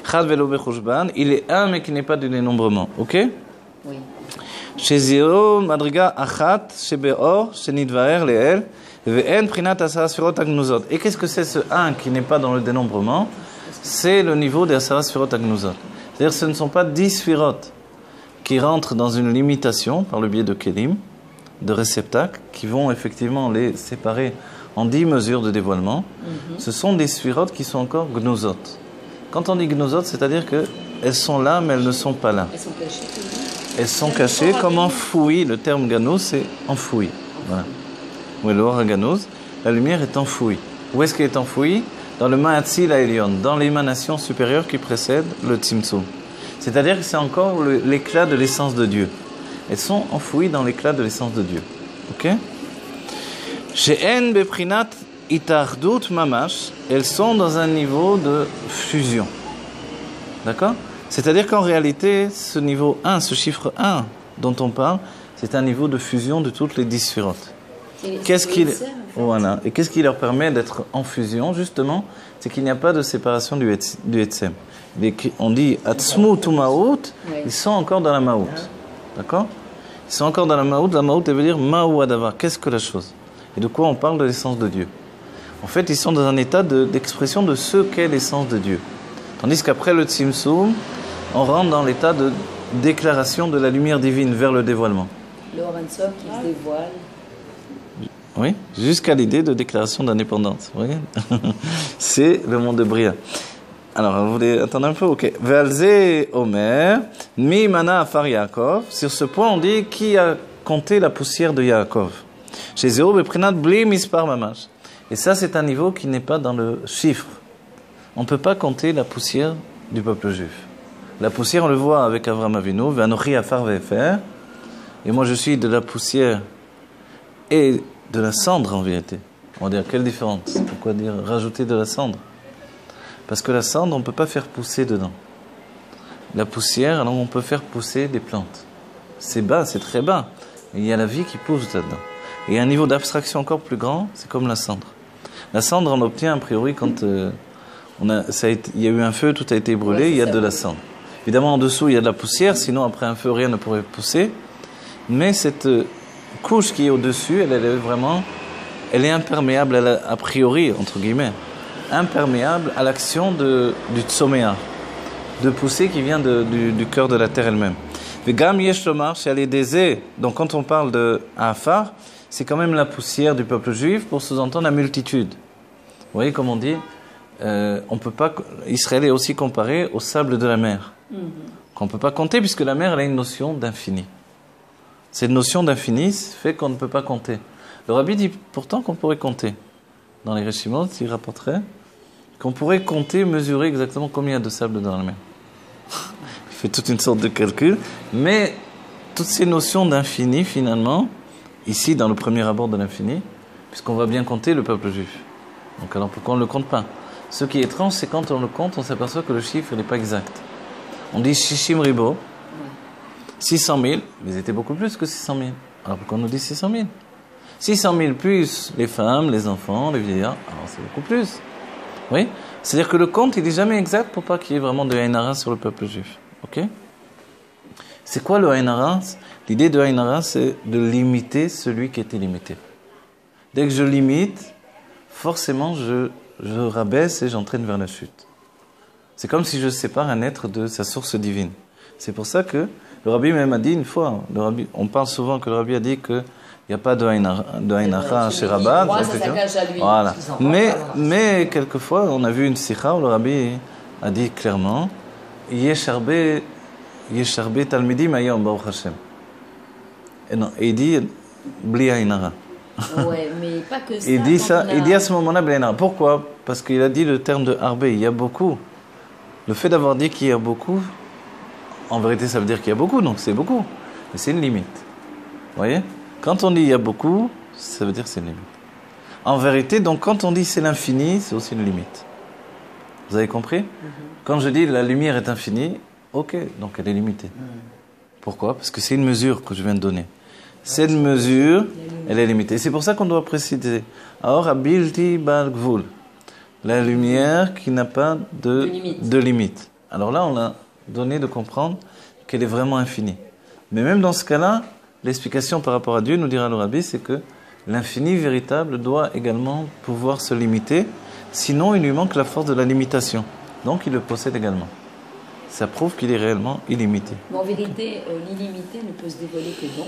Chad velo bechushban, il est un, mais qui n'est pas du dénombrement. Ok? Oui. Chez Zéro, Madriga Achat, chez Beor, chez Nidvaer, Leel, Ve'en Prinat Asara Sfirot Agnuzot. Et qu'est-ce que c'est ce 1 qui n'est pas dans le dénombrement? C'est le niveau des Asara Sfirot Agnuzot. C'est-à-dire que ce ne sont pas 10 sphirotes qui rentrent dans une limitation par le biais de kelim, de réceptacles, qui vont effectivement les séparer en 10 mesures de dévoilement. Ce sont des sphirotes qui sont encore gnozot. Quand on dit gnozot, c'est-à-dire qu'elles sont là, mais elles ne sont pas là. Elles sont cachées. Elles sont cachées comme enfouies. Le terme ganoz, c'est enfoui. Voilà. Oui, le or ganoz, la lumière est enfouie. Où est-ce qu'elle est enfouie? Dans le Ma'atzil Ha'elyon, dans l'émanation supérieure qui précède le Tzimtzum. C'est-à-dire que c'est encore l'éclat de l'essence de Dieu. Elles sont enfouies dans l'éclat de l'essence de Dieu. Ok? She'en beprinat itardut mamash, elles sont dans un niveau de fusion. D'accord? C'est-à-dire qu'en réalité, ce niveau 1, ce chiffre 1 dont on parle, c'est un niveau de fusion de toutes les 10 sphirotes. Qu'est-ce qui leur permet d'être en fusion, justement? C'est qu'il n'y a pas de séparation du Etsem. On dit Atzmu tu Maout, ils sont encore dans la Maout. D'accord? Ils sont encore dans la Maout. La Maout, elle veut dire Ma'ou Adavar. Qu'est-ce que la chose? Et de quoi on parle? De l'essence de Dieu. En fait, ils sont dans un état d'expression de ce qu'est l'essence de Dieu. Tandis qu'après le Tzimtzum, on rentre dans l'état de déclaration de la lumière divine vers le dévoilement. Le Sof qui se dévoile. Oui, jusqu'à l'idée de déclaration d'indépendance. Vous voyez? C'est le monde de Bria. Alors, vous voulez attendre un peu? Ok. Ve'alze Omer, mi mana afar Yaakov. Sur ce point, on dit qui a compté la poussière de Yaakov. Chez Zéro, beprinat bli mispar mamash. Et ça, c'est un niveau qui n'est pas dans le chiffre. On ne peut pas compter la poussière du peuple juif. La poussière, on le voit avec Avraham Avinu, ve'anochi afar ve'efer. Et moi, je suis de la poussière et de la cendre en vérité. On va dire, quelle différence? Pourquoi dire rajouter de la cendre? Parce que la cendre, on ne peut pas faire pousser dedans. La poussière, alors on peut faire pousser des plantes. C'est bas, c'est très bas. Mais il y a la vie qui pousse là-dedans. Et un niveau d'abstraction encore plus grand, c'est comme la cendre. La cendre, on l'obtient a priori quand il y a eu un feu, tout a été brûlé, il y a de la cendre. Évidemment, en dessous, il y a de la poussière, sinon après un feu, rien ne pourrait pousser. Mais cette couche qui est au-dessus, elle est imperméable, a priori, entre guillemets, imperméable à l'action du tsoméa, de poussée qui vient du cœur de la terre elle-même. Vegam yesh lomar she'al yedei, donc quand on parle de Afar, c'est quand même la poussière du peuple juif pour sous-entendre la multitude. Vous voyez comme on dit, on peut pas, Israël est aussi comparé au sable de la mer, qu'on ne peut pas compter puisque la mer elle a une notion d'infini. Cette notion d'infini fait qu'on ne peut pas compter. Le rabbi dit pourtant qu'on pourrait compter. Dans les Reshimot, il rapporterait qu'on pourrait compter, mesurer exactement combien il y a de sable dans la mer. Il fait toute une sorte de calcul, mais toutes ces notions d'infini, finalement, ici, dans le premier abord de l'infini, puisqu'on va bien compter le peuple juif. Donc alors pourquoi on ne le compte pas? Ce qui est étrange, c'est quand on le compte, on s'aperçoit que le chiffre n'est pas exact. On dit Shishim Ribo, 600 000, mais ils étaient beaucoup plus que 600 000. Alors pourquoi on nous dit 600 000? 600 000 plus les femmes, les enfants, les vieillards, alors c'est beaucoup plus. Oui? C'est-à-dire que le compte, il n'est jamais exact pour pas qu'il y ait vraiment de Aïn Hara sur le peuple juif. Ok? C'est quoi le Aïn Hara? L'idée de Aïn Hara, c'est de limiter celui qui était limité. Dès que je limite, forcément, je rabaisse et j'entraîne vers la chute. C'est comme si je sépare un être de sa source divine. C'est pour ça que le rabbi même a dit une fois, on parle souvent que le rabbi a dit qu'il n'y a pas de Aïn Hara chez Rabat. Voilà. Mais quelquefois, on a vu une sikha où le rabbi a dit clairement Yesh harbe talmidim hayom baruch Hashem. Et il dit Bli Aïn Hara. Ouais, mais pas que ça. Il dit ça, il dit à ce moment-là Bli Aïn Hara. Pourquoi? Parce qu'il a dit le terme de harbe, il y a beaucoup. Le fait d'avoir dit qu'il y a beaucoup, en vérité, ça veut dire qu'il y a beaucoup, donc c'est beaucoup. Mais c'est une limite. Vous voyez? Quand on dit il y a beaucoup, ça veut dire que c'est une limite. En vérité, donc quand on dit c'est l'infini, c'est aussi une limite. Vous avez compris? Quand je dis la lumière est infinie, ok, donc elle est limitée. Pourquoi? Parce que c'est une mesure que je viens de donner. Cette mesure, elle est limitée. C'est pour ça qu'on doit préciser. Alors, abilti bal gvul. La lumière qui n'a pas de limite. Alors là, on a donné de comprendre qu'elle est vraiment infinie. Mais même dans ce cas-là, l'explication par rapport à Dieu, nous dira le rabbi, c'est que l'infini véritable doit également pouvoir se limiter, sinon il lui manque la force de la limitation. Donc il le possède également. Ça prouve qu'il est réellement illimité. Mais en vérité, l'illimité ne peut se dévoiler que dans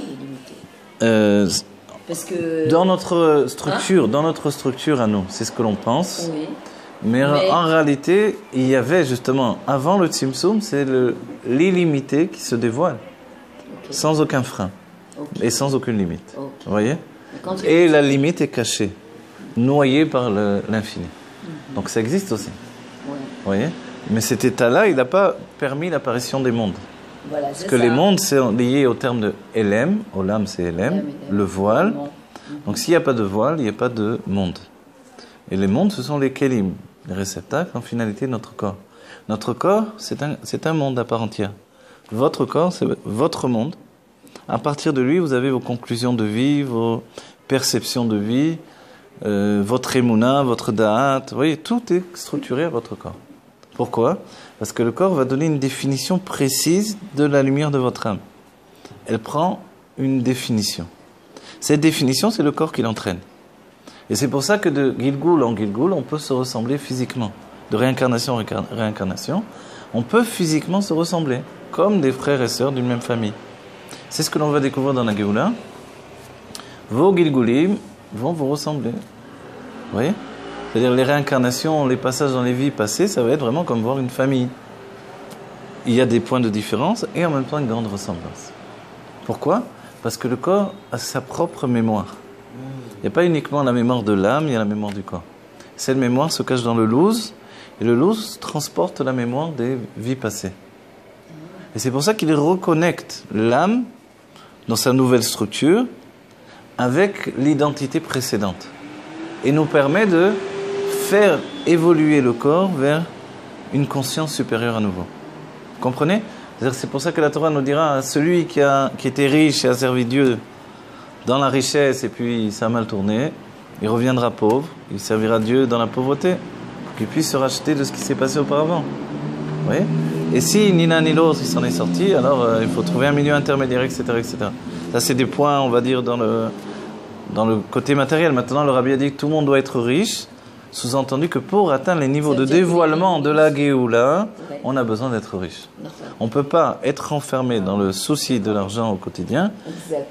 l'illimité. Parce que dans notre structure à nous, c'est ce que l'on pense. Oui. Mais en réalité, il y avait justement, avant le Tzimtzum, c'est l'illimité qui se dévoile, sans aucun frein et sans aucune limite. Vous voyez? Et la limite est cachée, noyée par l'infini. Donc ça existe aussi. Vous voyez? Mais cet état-là, il n'a pas permis l'apparition des mondes. Voilà, parce que les mondes, c'est lié au terme de Elem, Olam c'est Elem, le voile. Donc s'il n'y a pas de voile, il n'y a pas de monde. Et les mondes, ce sont les kelim, les réceptacles, en finalité, notre corps. Notre corps, c'est un monde à part entière. Votre corps, c'est votre monde. À partir de lui, vous avez vos conclusions de vie, vos perceptions de vie, votre émouna, votre da'at. Vous voyez, tout est structuré à votre corps. Pourquoi? Parce que le corps va donner une définition précise de la lumière de votre âme. Elle prend une définition. Cette définition, c'est le corps qui l'entraîne. Et c'est pour ça que de Gilgul en Gilgul, on peut se ressembler physiquement. De réincarnation en réincarnation, on peut physiquement se ressembler, comme des frères et sœurs d'une même famille. C'est ce que l'on va découvrir dans la Géoula. Vos Gilgulim vont vous ressembler. Vous voyez? C'est-à-dire les réincarnations, les passages dans les vies passées, ça va être vraiment comme voir une famille. Il y a des points de différence et en même temps une grande ressemblance. Pourquoi? Parce que le corps a sa propre mémoire. Il n'y a pas uniquement la mémoire de l'âme, il y a la mémoire du corps. Cette mémoire se cache dans le louz, et le louz transporte la mémoire des vies passées. Et c'est pour ça qu'il reconnecte l'âme dans sa nouvelle structure avec l'identité précédente. Et nous permet de faire évoluer le corps vers une conscience supérieure à nouveau. Vous comprenez? C'est pour ça que la Torah nous dira, celui qui était riche et a servi Dieu dans la richesse et puis ça a mal tourné, il reviendra pauvre, il servira Dieu dans la pauvreté, pour qu'il puisse se racheter de ce qui s'est passé auparavant. Vous voyez? Et si ni l'un ni l'autre il s'en est sorti, alors il faut trouver un milieu intermédiaire, etc., etc. Ça, c'est des points, on va dire, dans le côté matériel. Maintenant, le Rabbi a dit que tout le monde doit être riche, sous-entendu que pour atteindre les niveaux de dévoilement de la Géoula, on a besoin d'être riche. On ne peut pas être enfermé dans le souci de l'argent au quotidien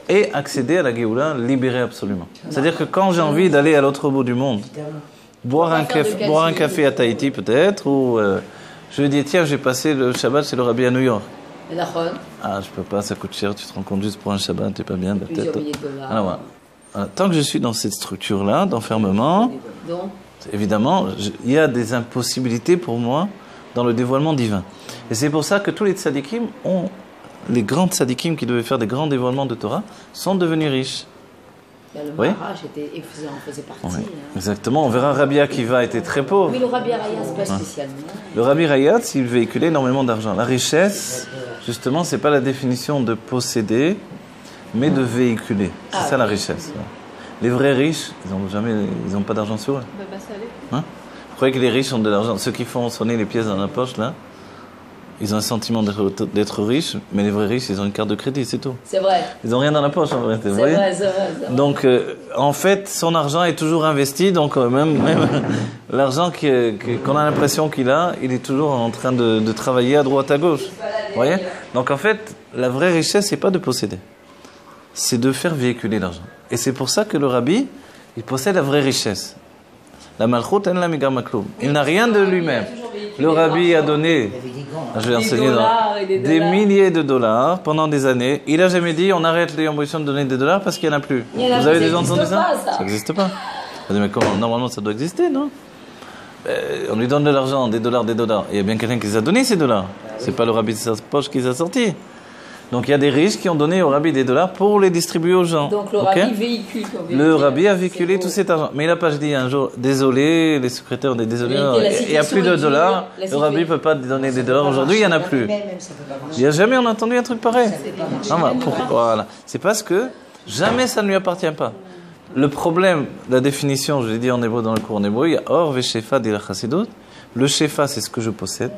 et accéder à la Géoula libéré absolument. C'est-à-dire que quand j'ai envie d'aller à l'autre bout du monde, boire un café à Tahiti peut-être, ou je lui dis tiens, j'ai passé le Shabbat chez le Rabbi à New York. Ah, je peux pas, ça coûte cher, tu te rends compte juste pour un Shabbat, t'es pas bien de tête. Alors, voilà. Tant que je suis dans cette structure-là, d'enfermement, évidemment, il y a des impossibilités pour moi dans le dévoilement divin. Et c'est pour ça que tous les tzadikim les grands tzadikim qui devaient faire des grands dévoilements de Torah, sont devenus riches. Le Maharaj en faisait partie. Oui, exactement. On verra Rabbi Akiva était très pauvre. Oui, le Rabbi Rayatz, pas spécialement. Le Rabbi Rayatz, il véhiculait énormément d'argent. La richesse, justement, c'est pas la définition de posséder, mais de véhiculer. C'est ça la richesse. Les vrais riches, ils n'ont pas d'argent sur eux. Hein? Vous croyez que les riches ont de l'argent? Ceux qui font sonner les pièces dans la poche, là, ils ont un sentiment d'être riches, mais les vrais riches, ils ont une carte de crédit, c'est tout. C'est vrai. Ils n'ont rien dans la poche, en vrai. C'est vrai. Donc, en fait, son argent est toujours investi, donc même l'argent qu'on a l'impression qu'il a, il est toujours en train de travailler à droite, à gauche. Vous voyez? Donc, en fait, la vraie richesse, c'est pas de posséder. C'est de faire véhiculer l'argent. Et c'est pour ça que le Rabbi, il possède la vraie richesse. La malchut en la migar makloum. Il n'a rien de lui-même. Le Rabbi a donné, je vais enseigner des milliers de dollars pendant des années. Il n'a jamais dit on arrête les ambitions de donner des dollars parce qu'il n'y en a plus. Vous avez déjà entendu ça? Ça n'existe pas. Vous dites, mais comment? Normalement, ça doit exister, non? On lui donne de l'argent, des dollars. Il y a bien quelqu'un qui les a donnés, ces dollars. C'est pas le Rabbi de sa poche qui les a sortis. Donc il y a des riches qui ont donné au Rabbi des dollars pour les distribuer aux gens. Donc le Rabbi véhicule. Le Rabbi a véhiculé tout cet argent. Mais il n'a pas dit un jour, désolé, les secrétaires ont dit désolé, il n'y a plus de dollars, le Rabbi ne peut pas donner des dollars aujourd'hui, il n'y en a plus. Il n'y a jamais entendu un truc pareil. Voilà. C'est parce que jamais ça ne lui appartient pas. Le problème, la définition, je l'ai dit en hébreu dans le cours en hébreu, il y a or, veshefa, de la chassidut. Le shefa, c'est ce que je possède.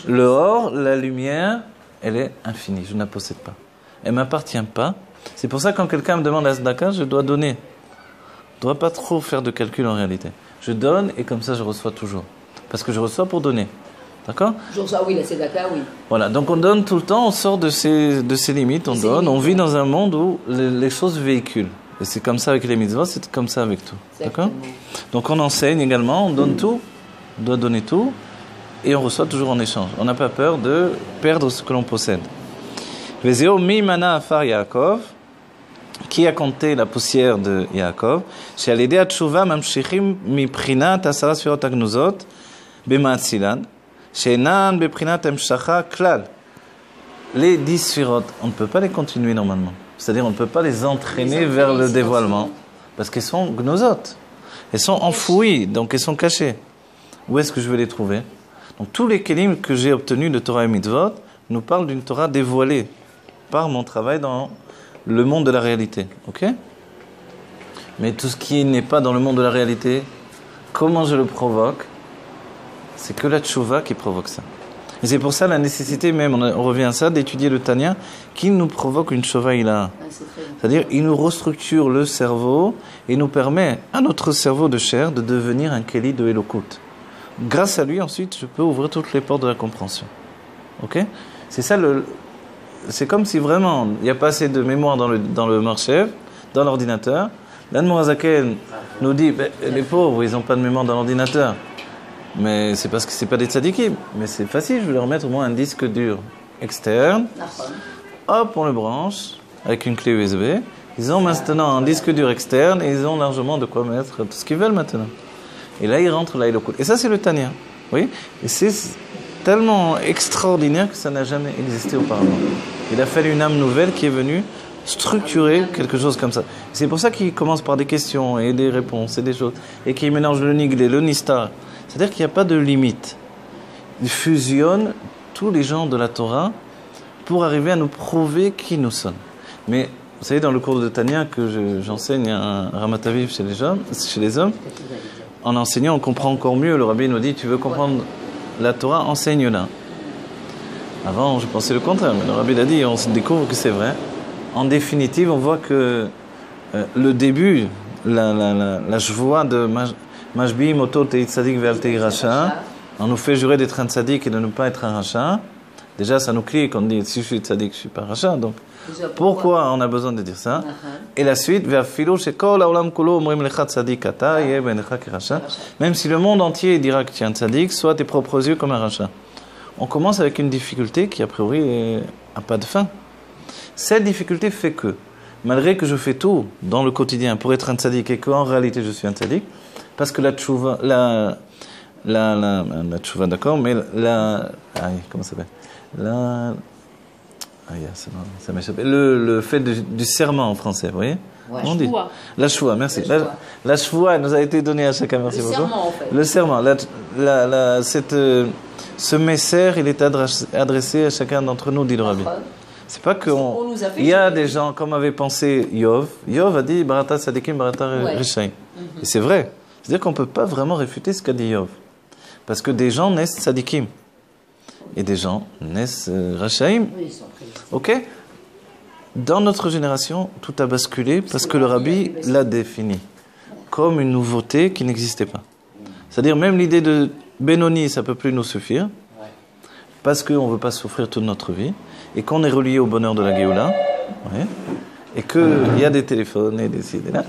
Le or, la lumière, elle est infinie, je ne la possède pas. Elle ne m'appartient pas. C'est pour ça que quand quelqu'un me demande la tzedaka, je dois donner. Je ne dois pas trop faire de calcul en réalité. Je donne et comme ça je reçois toujours. Parce que je reçois pour donner. D'accord? Oui, la tzedaka, oui. Voilà, donc on donne tout le temps, on sort de ses limites, on donne. On vit dans un monde où les choses véhiculent. Et c'est comme ça avec les mitzvot, c'est comme ça avec tout. D'accord? Donc on enseigne également, on donne tout, on doit donner tout. Et on reçoit toujours en échange. On n'a pas peur de perdre ce que l'on possède. Vezeo mi mana afar Yaakov, qui a compté la poussière de Yaakov, chez Alédé Atshuva mamshichim mi prinat asara sfirot agnuzot b'ma'atzilan, chez nan b'prinat emshacha klal. Les 10 sfirot, on ne peut pas les continuer normalement. C'est-à-dire on ne peut pas les entraîner vers le dévoilement, parce qu'elles sont gnuzot. Elles sont enfouies, donc elles sont cachées. Où est-ce que je vais les trouver? Donc tous les kelim que j'ai obtenus de Torah et Mitzvot nous parlent d'une Torah dévoilée par mon travail dans le monde de la réalité. Ok? Mais tout ce qui n'est pas dans le monde de la réalité, comment je le provoque? C'est que la tchouva qui provoque ça. Et c'est pour ça la nécessité même, on revient à ça, d'étudier le Tanya, qui nous provoque une tchouva ilaha. C'est-à-dire, il nous restructure le cerveau et nous permet à notre cerveau de chair de devenir un keli de Elokut. Grâce à lui, ensuite, je peux ouvrir toutes les portes de la compréhension. Ok? C'est ça c'est comme si vraiment, il n'y a pas assez de mémoire dans le marchev, dans l'ordinateur. L'Admorazaken nous dit, les pauvres, ils n'ont pas de mémoire dans l'ordinateur. Mais c'est parce que c'est pas des tzadikim. Mais c'est facile, je vais leur mettre au moins un disque dur externe. Hop, on le branche avec une clé USB. Ils ont maintenant un disque dur externe et ils ont largement de quoi mettre tout ce qu'ils veulent maintenant. Et là, il rentre, là, il écoute. Et ça, c'est le Tanya. Oui? Et c'est tellement extraordinaire que ça n'a jamais existé auparavant. Il a fallu une âme nouvelle qui est venue structurer quelque chose comme ça. C'est pour ça qu'il commence par des questions et des réponses et des choses. Et qu'il mélange le niglé, le nistar. C'est-à-dire qu'il n'y a pas de limite. Il fusionne tous les genres de la Torah pour arriver à nous prouver qui nous sommes. Mais vous savez, dans le cours de Tania que j'enseigne un Ramat Aviv chez les hommes, en enseignant, on comprend encore mieux. Le rabbi nous dit, tu veux comprendre la Torah, enseigne-la. Avant, je pensais le contraire, mais le rabbi l'a dit, on se découvre que c'est vrai. En définitive, on voit que le début, la joie de Mashbi'im oto teit tzadik ve'al tei racha, on nous fait jurer d'être un tzadik et de ne pas être un racha. Déjà, ça nous clique, on dit, si je suis tzadik, je ne suis pas racha. Donc, pourquoi on a besoin de dire ça? Et la suite, même si le monde entier dira que tu es un tzadik, soit tes propres yeux comme un racha. On commence avec une difficulté qui, a priori, n'a pas de fin. Cette difficulté fait que, malgré que je fais tout dans le quotidien pour être un tzadik et qu'en réalité je suis un tzadik, parce que la tchouva, d'accord, mais comment ça s'appelle? Ça m'échappe. Le fait du serment en français, vous voyez? Ouais. On dit la choua, merci. La choua nous a été donnée à chacun, merci beaucoup. Le serment, en fait. Le serment, ce messer, il est adressé à chacun d'entre nous, dit le rabbi. C'est pas que il y a des gens, comme avait pensé Yov. Yov a dit Barata Sadikim, Barata Rishaim. Et c'est vrai. C'est-à-dire qu'on ne peut pas vraiment réfuter ce qu'a dit Yov. Parce que des gens naissent Sadikim. Et des gens naissent Rashaim. Ok? Dans notre génération, tout a basculé parce que le rabbi l'a défini comme une nouveauté qui n'existait pas. C'est-à-dire même l'idée de Benoni, ça ne peut plus nous suffire parce qu'on ne veut pas souffrir toute notre vie et qu'on est relié au bonheur de la Géoula et qu'il y a des téléphones et des idées là.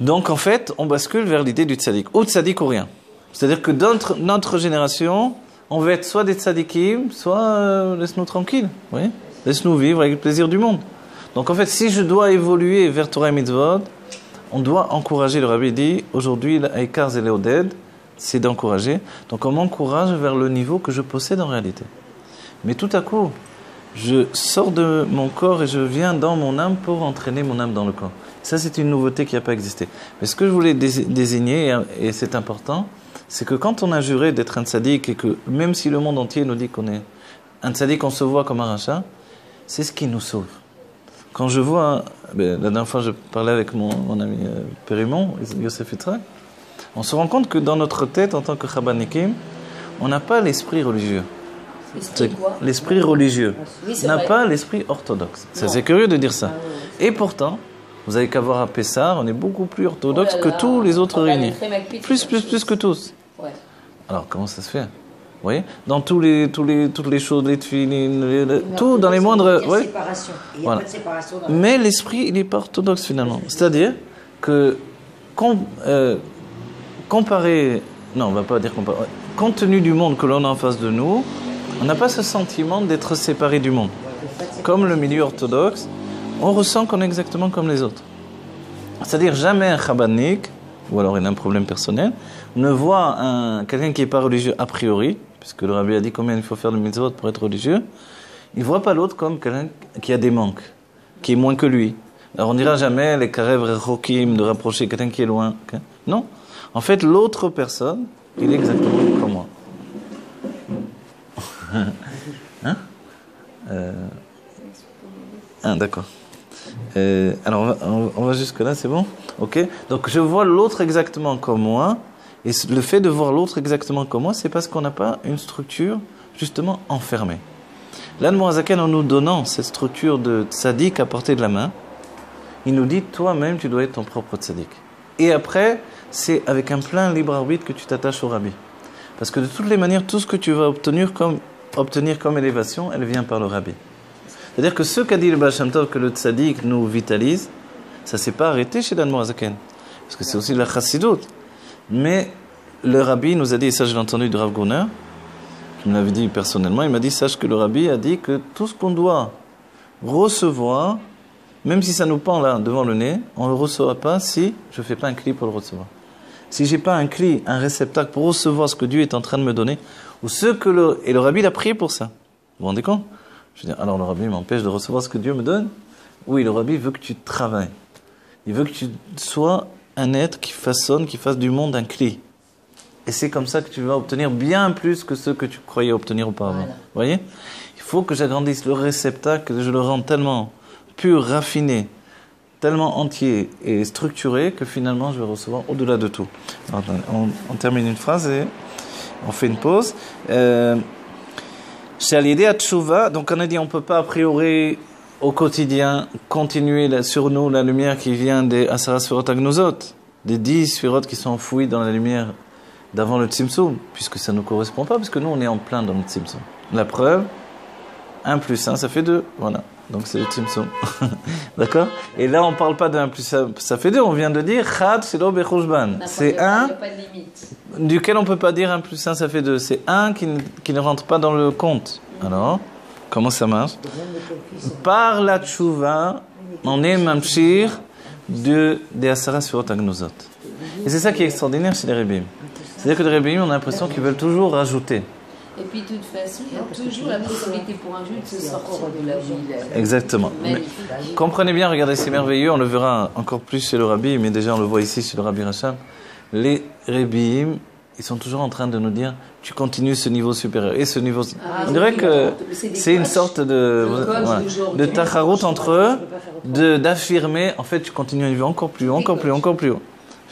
Donc en fait, on bascule vers l'idée du tzaddik. Ou tzaddik ou rien. C'est-à-dire que dans notre génération, on veut être soit des tzaddikim, soit laisse-nous tranquilles. Oui, laisse-nous vivre avec le plaisir du monde. Donc en fait, si je dois évoluer vers Torah et Mitzvot, on doit encourager. Le rabbi dit, aujourd'hui, l'Aikar et l'Oded, c'est d'encourager. Donc on m'encourage vers le niveau que je possède en réalité. Mais tout à coup, je sors de mon corps et je viens dans mon âme pour entraîner mon âme dans le corps. Ça, c'est une nouveauté qui n'a pas existé. Mais ce que je voulais désigner, et c'est important, c'est que quand on a juré d'être un tzaddik et que même si le monde entier nous dit qu'on est un tzaddik, on se voit comme un rachat, c'est ce qui nous sauve. Quand je vois, la dernière fois je parlais avec mon ami Périmon, Yosef Yitzhak, on se rend compte que dans notre tête, en tant que Chabadnikim, on n'a pas l'esprit religieux. L'esprit religieux n'a pas l'esprit orthodoxe. C'est curieux de dire ça. Et pourtant, vous avez qu'à voir à Pessar, on est beaucoup plus orthodoxe que tous les autres réunis. Plus que tous. Ouais. Alors, comment ça se fait? Vous voyez? Dans toutes les choses, les tefilines, tout, dans les moindres... Il y a séparation. Il n'y a pas de séparation. Mais l'esprit, il n'est pas orthodoxe finalement. C'est-à-dire que, comparé... Non, on ne va pas dire comparé. Compte tenu du monde que l'on a en face de nous, on n'a pas ce sentiment d'être séparé du monde. Comme le milieu orthodoxe, on ressent qu'on est exactement comme les autres. C'est-à-dire jamais un chabadnik, ou alors il a un problème personnel, ne voit quelqu'un qui n'est pas religieux a priori, puisque le rabbi a dit combien il faut faire de mitzvot pour être religieux, il ne voit pas l'autre comme quelqu'un qui a des manques, qui est moins que lui. Alors on ne dira jamais les karev rechokim, de rapprocher quelqu'un qui est loin. Okay? Non. En fait, l'autre personne, il est exactement comme moi. Hein? D'accord. Alors on va jusque là, c'est bon? Ok. Donc je vois l'autre exactement comme moi, et le fait de voir l'autre exactement comme moi, c'est parce qu'on n'a pas une structure justement enfermée. L'Admorazaken, en nous donnant cette structure de tzaddik à portée de la main, il nous dit toi-même tu dois être ton propre tzaddik. Et après, c'est avec un plein libre arbitre que tu t'attaches au rabbi. Parce que de toutes les manières, tout ce que tu vas obtenir comme élévation, elle vient par le rabbi. C'est-à-dire que ce qu'a dit le Baal Shem Tov, que le tzaddik nous vitalise, ça ne s'est pas arrêté chez l'Admorazaken. Parce que c'est aussi la chassidoute. Mais le rabbi nous a dit, et ça je l'ai entendu de Rav Gunner, qui me l'avait dit personnellement, il m'a dit, sache que le rabbi a dit que tout ce qu'on doit recevoir, même si ça nous pend là devant le nez, on ne le recevra pas si je ne fais pas un cli pour le recevoir. Si je n'ai pas un cli, un réceptacle pour recevoir ce que Dieu est en train de me donner, ou et le rabbi il a prié pour ça. Vous vous rendez compte? Je veux dire, alors le rabbi m'empêche de recevoir ce que Dieu me donne? Oui, le rabbi veut que tu travailles. Il veut que tu sois un être qui façonne, qui fasse du monde un cli. Et c'est comme ça que tu vas obtenir bien plus que ce que tu croyais obtenir auparavant. Voilà. Vous voyez? Il faut que j'agrandisse le réceptacle, que je le rende tellement pur, raffiné, tellement entier et structuré que finalement je vais recevoir au-delà de tout. Alors, on termine une phrase et on fait une pause. Chez l'idée à Tchouva, donc on a dit on ne peut pas a priori au quotidien continuer sur nous la lumière qui vient des Asara Sfirot Agnozot, des 10 Sfirot qui sont enfouis dans la lumière d'avant le Tzimtzum, puisque ça ne nous correspond pas, puisque nous on est en plein dans le Tzimtzum. La preuve, 1 plus 1 ça fait 2, voilà. Donc c'est le Tzimtzum. D'accord? Et là on ne parle pas de 1 plus 1 ça fait 2, on vient de dire Chad Shelo Bechoushban. C'est 1 duquel on ne peut pas dire 1 plus 1 ça fait 2. C'est 1 qui ne rentre pas dans le compte. Alors, comment ça marche? Par la tchouva, on est mamshir des Asara Sfirot Agnozot. Et c'est ça qui est extraordinaire chez les Rebbeim. C'est-à-dire que les Rebbeim, on a l'impression qu'ils veulent toujours rajouter. Et puis, de toute façon, il y a toujours la possibilité pour un juif de se sortir de la vie. Exactement. Mais, comprenez bien, regardez, c'est merveilleux, on le verra encore plus chez le Rabbi, mais déjà on le voit ici chez le Rabbi Rachab. Les Rebbeim, ils sont toujours en train de nous dire tu continues ce niveau supérieur et ce niveau. On dirait que c'est une sorte de tacharut entre eux, d'affirmer en fait tu continues un niveau encore plus haut, encore plus haut, encore plus haut.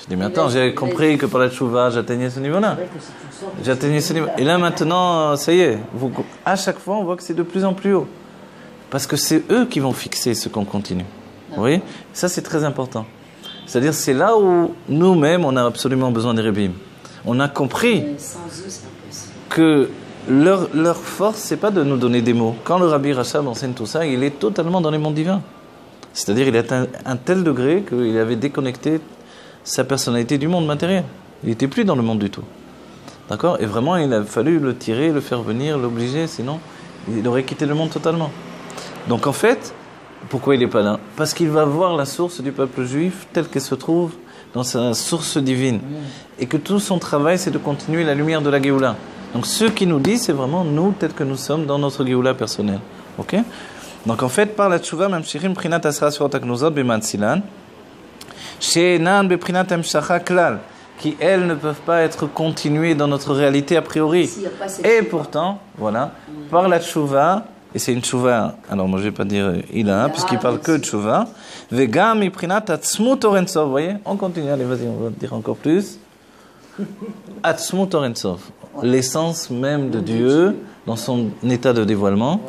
Je dis mais attends, j'ai compris que par la tchouva j'atteignais ce niveau-là. J'atteignais ce niveau. Et là maintenant, ça y est, à chaque fois on voit que c'est de plus en plus haut. Parce que c'est eux qui vont fixer ce qu'on continue. Vous voyez? Ça c'est très important. C'est-à-dire c'est là où nous-mêmes on a absolument besoin des Rebbeim. On a compris que leur force, c'est pas de nous donner des mots. Quand le Rabbi Rachab enseigne tout ça, il est totalement dans les mondes divins. C'est-à-dire, il a atteint un tel degré qu'il avait déconnecté sa personnalité du monde matériel. Il n'était plus dans le monde du tout. D'accord? Et vraiment, il a fallu le tirer, le faire venir, l'obliger, sinon, il aurait quitté le monde totalement. Donc en fait, pourquoi il n'est pas là? Parce qu'il va voir la source du peuple juif telle qu'elle se trouve dans sa source divine. Et que tout son travail, c'est de continuer la lumière de la Géoula. Donc ce qu'il nous dit, c'est vraiment nous, tel que nous sommes dans notre Géoula personnelle. Ok? Donc en fait, par la tchouva, mamshirim prinat asra sfirot agnozot b'matzilan, she'enan beprinat hamshacha klal, qui elles ne peuvent pas être continuées dans notre réalité a priori. Et pourtant, voilà, par la tchouva, et c'est une tchouva, alors moi je vais pas dire ila, puisqu'il parle que de tchouva, vegam iprinat atzmut orensov, vous voyez, on continue, allez vas-y, on va dire encore plus. Atzmut orensov, l'essence même de Dieu dans son état de dévoilement,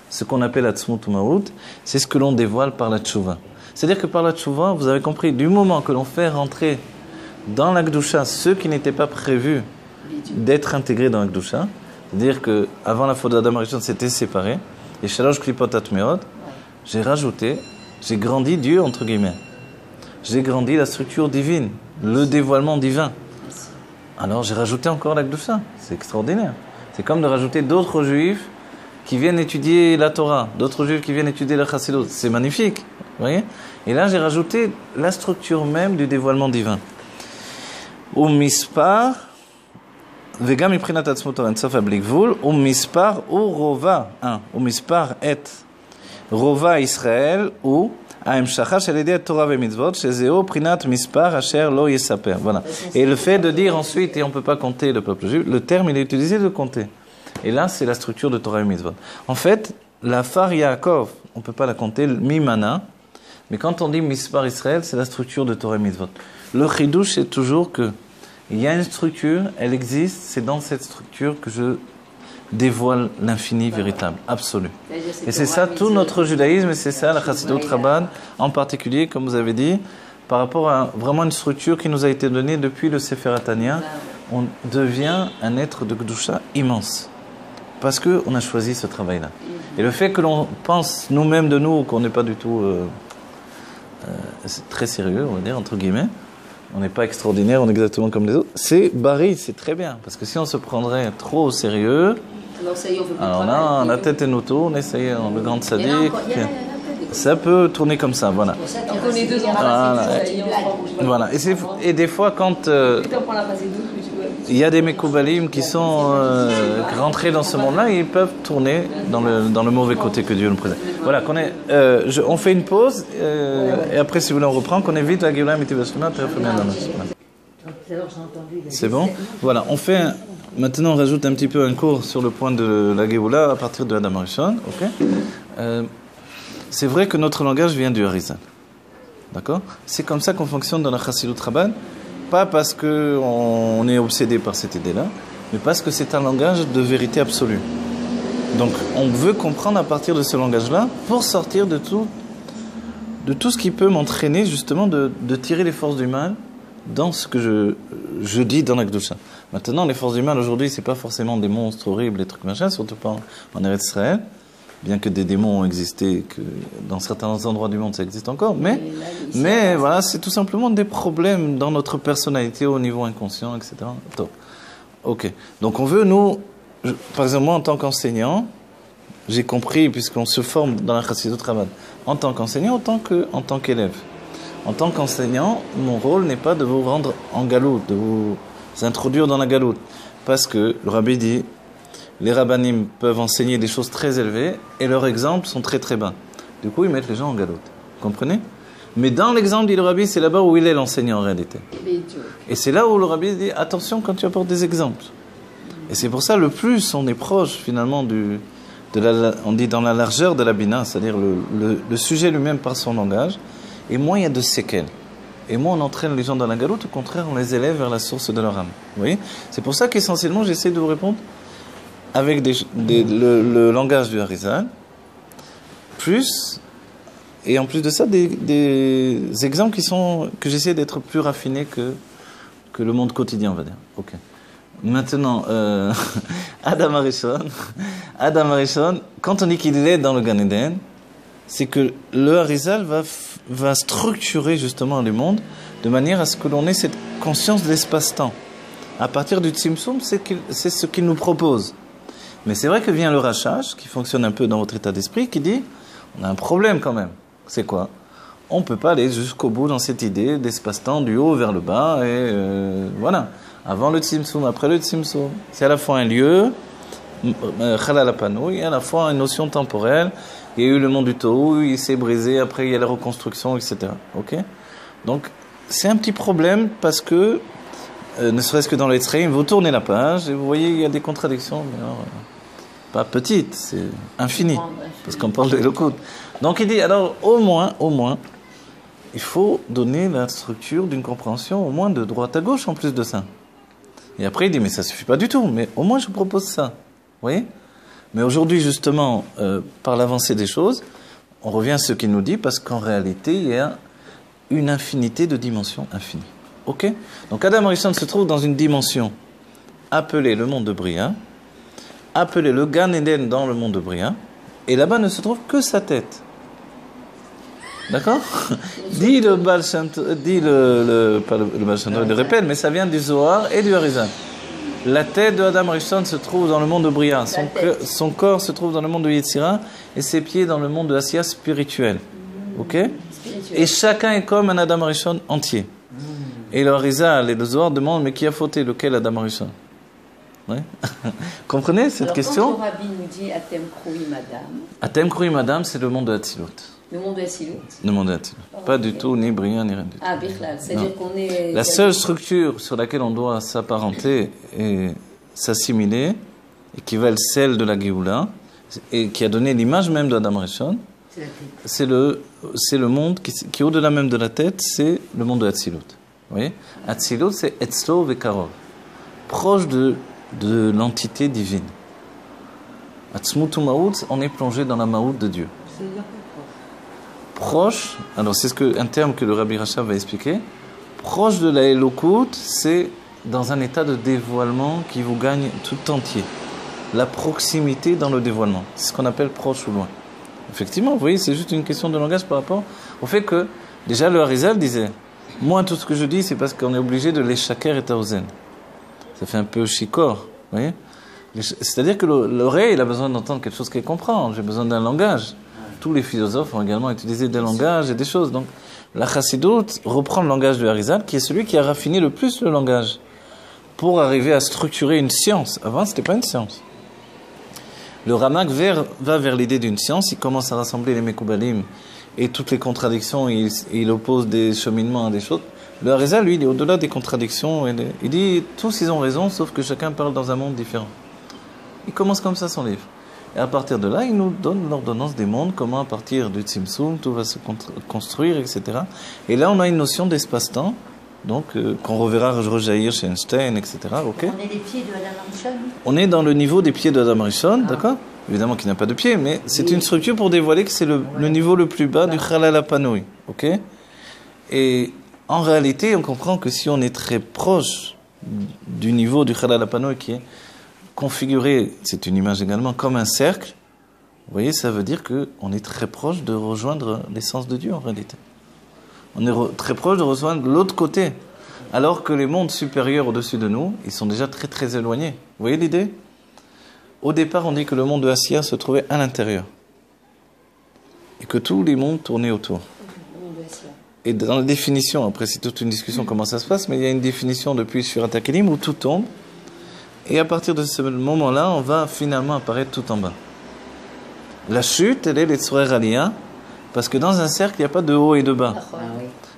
ce qu'on appelle atzmut umaout, c'est ce que l'on dévoile par la tchouva. C'est-à-dire que par la tchouva, vous avez compris, du moment que l'on fait rentrer dans la Gdusha ceux qui n'étaient pas prévus d'être intégrés dans la Gdusha, c'est-à-dire qu'avant la faute d'Adam Arishon, c'était séparé, et Shalosh Klipot Atmeot, j'ai rajouté, j'ai grandi Dieu, entre guillemets. J'ai grandi la structure divine, le dévoilement divin. Alors j'ai rajouté encore la Gdusha. C'est extraordinaire. C'est comme de rajouter d'autres juifs qui viennent étudier la Torah, d'autres juifs qui viennent étudier la Chassidut. C'est magnifique. Vous voyez? Et là j'ai rajouté la structure même du dévoilement divin. Mispar, וגם מבחינת עצמות האינסוף הבלי גבול, ומספר הוא רובע, ומספר את רובע ישראל הוא ההמשכה של ידי התורה ומצוות, שזהו בחינת מספר אשר לא יספר. Voilà. Et le fait de dire ensuite, et on ne peut pas compter le peuple juif, le terme il est utilisé de compter. Et là c'est la structure de Torah et Mitzvot. En fait, la Far Yaakov, on ne peut pas la compter, Mimana, mais quand on dit Mispar Israël, c'est la structure de Torah et Mitzvot. Le chidouche c'est toujours que il y a une structure, elle existe, c'est dans cette structure que je dévoile l'infini véritable, absolu. Et c'est ça tout notre judaïsme, et c'est ça la Chassidut Chabad, en particulier, comme vous avez dit, par rapport à vraiment une structure qui nous a été donnée depuis le Sefer Tanya, on devient un être de Kedusha immense. Parce qu'on a choisi ce travail-là. Et le fait que l'on pense nous-mêmes de nous, qu'on n'est pas du tout très sérieux, on va dire, entre guillemets, on n'est pas extraordinaire, on est exactement comme les autres. C'est baril, c'est très bien. Parce que si on se prendrait trop au sérieux, alors là, la tête est auto, on essaye, le grand sadique. Ça peut tourner comme ça, voilà. Donc on est deux ans. Voilà. Et des fois, quand il y a des Mekoubalim qui sont rentrés dans ce monde-là, ils peuvent tourner dans le mauvais côté que Dieu nous présente. Voilà, on fait une pause, et après, si vous voulez, on reprend, qu'on évite la Géoula Mitivashkina, c'est bon? Voilà, maintenant on rajoute un petit peu un cours sur le point de la Géoula à partir de Adam Arishon, ok? c'est vrai que notre langage vient du Harizal. D'accord? C'est comme ça qu'on fonctionne dans la Chassidut Chabad. Pas parce qu'on est obsédé par cette idée-là, mais parce que c'est un langage de vérité absolue. Donc, on veut comprendre à partir de ce langage-là pour sortir de tout ce qui peut m'entraîner justement de tirer les forces du mal dans ce que je dis dans la Kedusha. Maintenant, les forces du mal aujourd'hui, c'est pas forcément des monstres horribles, des trucs machin, surtout pas en Eretz Israël, bien que des démons ont existé, que dans certains endroits du monde ça existe encore, mais voilà, c'est tout simplement des problèmes dans notre personnalité au niveau inconscient, etc. Top. Ok. Donc on veut, nous, par exemple moi en tant qu'enseignant, j'ai compris, puisqu'on se forme dans la Chassidut Chabad, en tant qu'enseignant, en tant qu'élève. En tant qu'enseignant, mon rôle n'est pas de vous rendre en galoute, de vous introduire dans la galoute. Parce que le Rabbi dit, les rabbanim peuvent enseigner des choses très élevées et leurs exemples sont très très bas. Du coup, ils mettent les gens en galoute. Vous comprenez? Mais dans l'exemple, dit le Rabbi, c'est là-bas où il est l'enseignant en réalité. Et c'est là où le Rabbi dit, attention quand tu apportes des exemples. Et c'est pour ça, le plus on est proche finalement on dit dans la largeur de la Bina, c'est-à-dire le sujet lui-même par son langage, et moins il y a de séquelles. Et moins on entraîne les gens dans la galoute, au contraire, on les élève vers la source de leur âme. Vous voyez? C'est pour ça qu'essentiellement, j'essaie de vous répondre avec le langage du Harizal, plus, et en plus de ça, des exemples que j'essaie d'être plus raffinés que le monde quotidien, on va dire. Ok. Maintenant, Adam Arishon, quand on dit qu'il est dans le Gan Eden, c'est que le Harizal va structurer justement le monde de manière à ce que l'on ait cette conscience de l'espace-temps. À partir du Tzimtzum, c'est ce qu'il nous propose. Mais c'est vrai que vient le Rachach, qui fonctionne un peu dans votre état d'esprit, qui dit, on a un problème quand même. C'est quoi? On ne peut pas aller jusqu'au bout dans cette idée d'espace-temps du haut vers le bas, et voilà. Avant le Tzimtzum, après le Tzimtzum. C'est à la fois un lieu, Chalal HaPanouy, et à la fois une notion temporelle. Il y a eu le monde du Tohu, il s'est brisé, après il y a la reconstruction, etc. Ok? Donc, c'est un petit problème parce que, ne serait-ce que dans les Tzreim, vous tournez la page et vous voyez il y a des contradictions, mais alors, pas petites, c'est infini, parce qu'on parle de Elokut. Donc il dit, alors au moins, il faut donner la structure d'une compréhension au moins de droite à gauche en plus de ça. Et après il dit, mais ça suffit pas du tout, mais au moins je propose ça. Vous voyez? Mais aujourd'hui, justement, par l'avancée des choses, on revient à ce qu'il nous dit, parce qu'en réalité, il y a une infinité de dimensions infinies. Ok? Donc Adam Arishon se trouve dans une dimension appelée le monde de Bria, appelée le Gan Eden dans le monde de Bria, et là-bas ne se trouve que sa tête. D'accord? Dit le Baal Shem Tov, pas le Baal Shem Tov, il le répète, mais ça vient du Zohar et du Harizal. La tête de Adam Arishon se trouve dans le monde de Bria, son corps se trouve dans le monde de Yetzira, et ses pieds dans le monde de Asiya spirituel. Ok? Et chacun est comme un Adam Arishon entier. Et le Harizal et le Zohar demandent, mais qui a fauté? Lequel Adam Arishon? Ouais. Comprenez cette question? Quand le Rabbi nous dit Atem Kruim Adam. Atem Kruim Adam, c'est le monde de Hatzilut. Le monde de Hatzilut. Le monde de Hatzilut. Pas du tout, ni Bria, ni rien du tout. Ah, Bichlal, c'est-à-dire qu'on est... La seule structure sur laquelle on doit s'apparenter et s'assimiler, et qui va être celle de la Géoula, et qui a donné l'image même d'Adam Arishon, c'est le monde qui est au-delà même de la tête, c'est le monde de Hatzilut. Vous voyez? Hatzilut, c'est Etzlo Vekarov, proche de l'entité divine. Atzmut Maout, on est plongé dans la Maout de Dieu. Proche, alors c'est un terme que le Rabbi Rachab va expliquer. Proche de la Elokut, c'est dans un état de dévoilement qui vous gagne tout entier. La proximité dans le dévoilement, c'est ce qu'on appelle proche ou loin. Effectivement, vous voyez, c'est juste une question de langage par rapport au fait que, déjà le Harizal disait, moi tout ce que je dis, c'est parce qu'on est obligé de l'échaker et taozen. Ça fait un peu chicor, vous voyez. C'est-à-dire que l'oreille, il a besoin d'entendre quelque chose qu'elle comprend. J'ai besoin d'un langage. Tous les philosophes ont également utilisé des langages et des choses. Donc, la Chassidut reprend le langage du Harizal, qui est celui qui a raffiné le plus le langage, pour arriver à structurer une science. Avant, ce n'était pas une science. Le Ramak va vers l'idée d'une science, il commence à rassembler les Mekoubalim et toutes les contradictions, il oppose des cheminements à des choses. Le Harizal, lui, il est au-delà des contradictions. Il dit, tous ils ont raison, sauf que chacun parle dans un monde différent. Il commence comme ça son livre. Et à partir de là, il nous donne l'ordonnance des mondes, comment à partir du Tzimtzum, tout va se construire, etc. Et là, on a une notion d'espace-temps, donc qu'on reverra rejaillir chez Einstein, etc. Okay. On est les pieds de Adam Rishon. On est dans le niveau des pieds de Adam Rishon, d'accord? Évidemment qu'il n'a pas de pieds, mais c'est une structure pour dévoiler que c'est le niveau le plus bas du Chalal HaPanoui, ok? Et en réalité, on comprend que si on est très proche du niveau du Chalal HaPanoui qui est configuré, c'est une image également, comme un cercle, vous voyez, ça veut dire qu'on est très proche de rejoindre l'essence de Dieu en réalité. On est très proche de rejoindre l'autre côté, alors que les mondes supérieurs au-dessus de nous, ils sont déjà très très éloignés. Vous voyez l'idée? Au départ, on dit que le monde de Assia se trouvait à l'intérieur et que tous les mondes tournaient autour. Et dans la définition, après c'est toute une discussion comment ça se passe, mais il y a une définition depuis Sfirat HaKelim où tout tombe. Et à partir de ce moment-là, on va finalement apparaître tout en bas. La chute, elle est les Tzorer Aliyah, parce que dans un cercle, il n'y a pas de haut et de bas.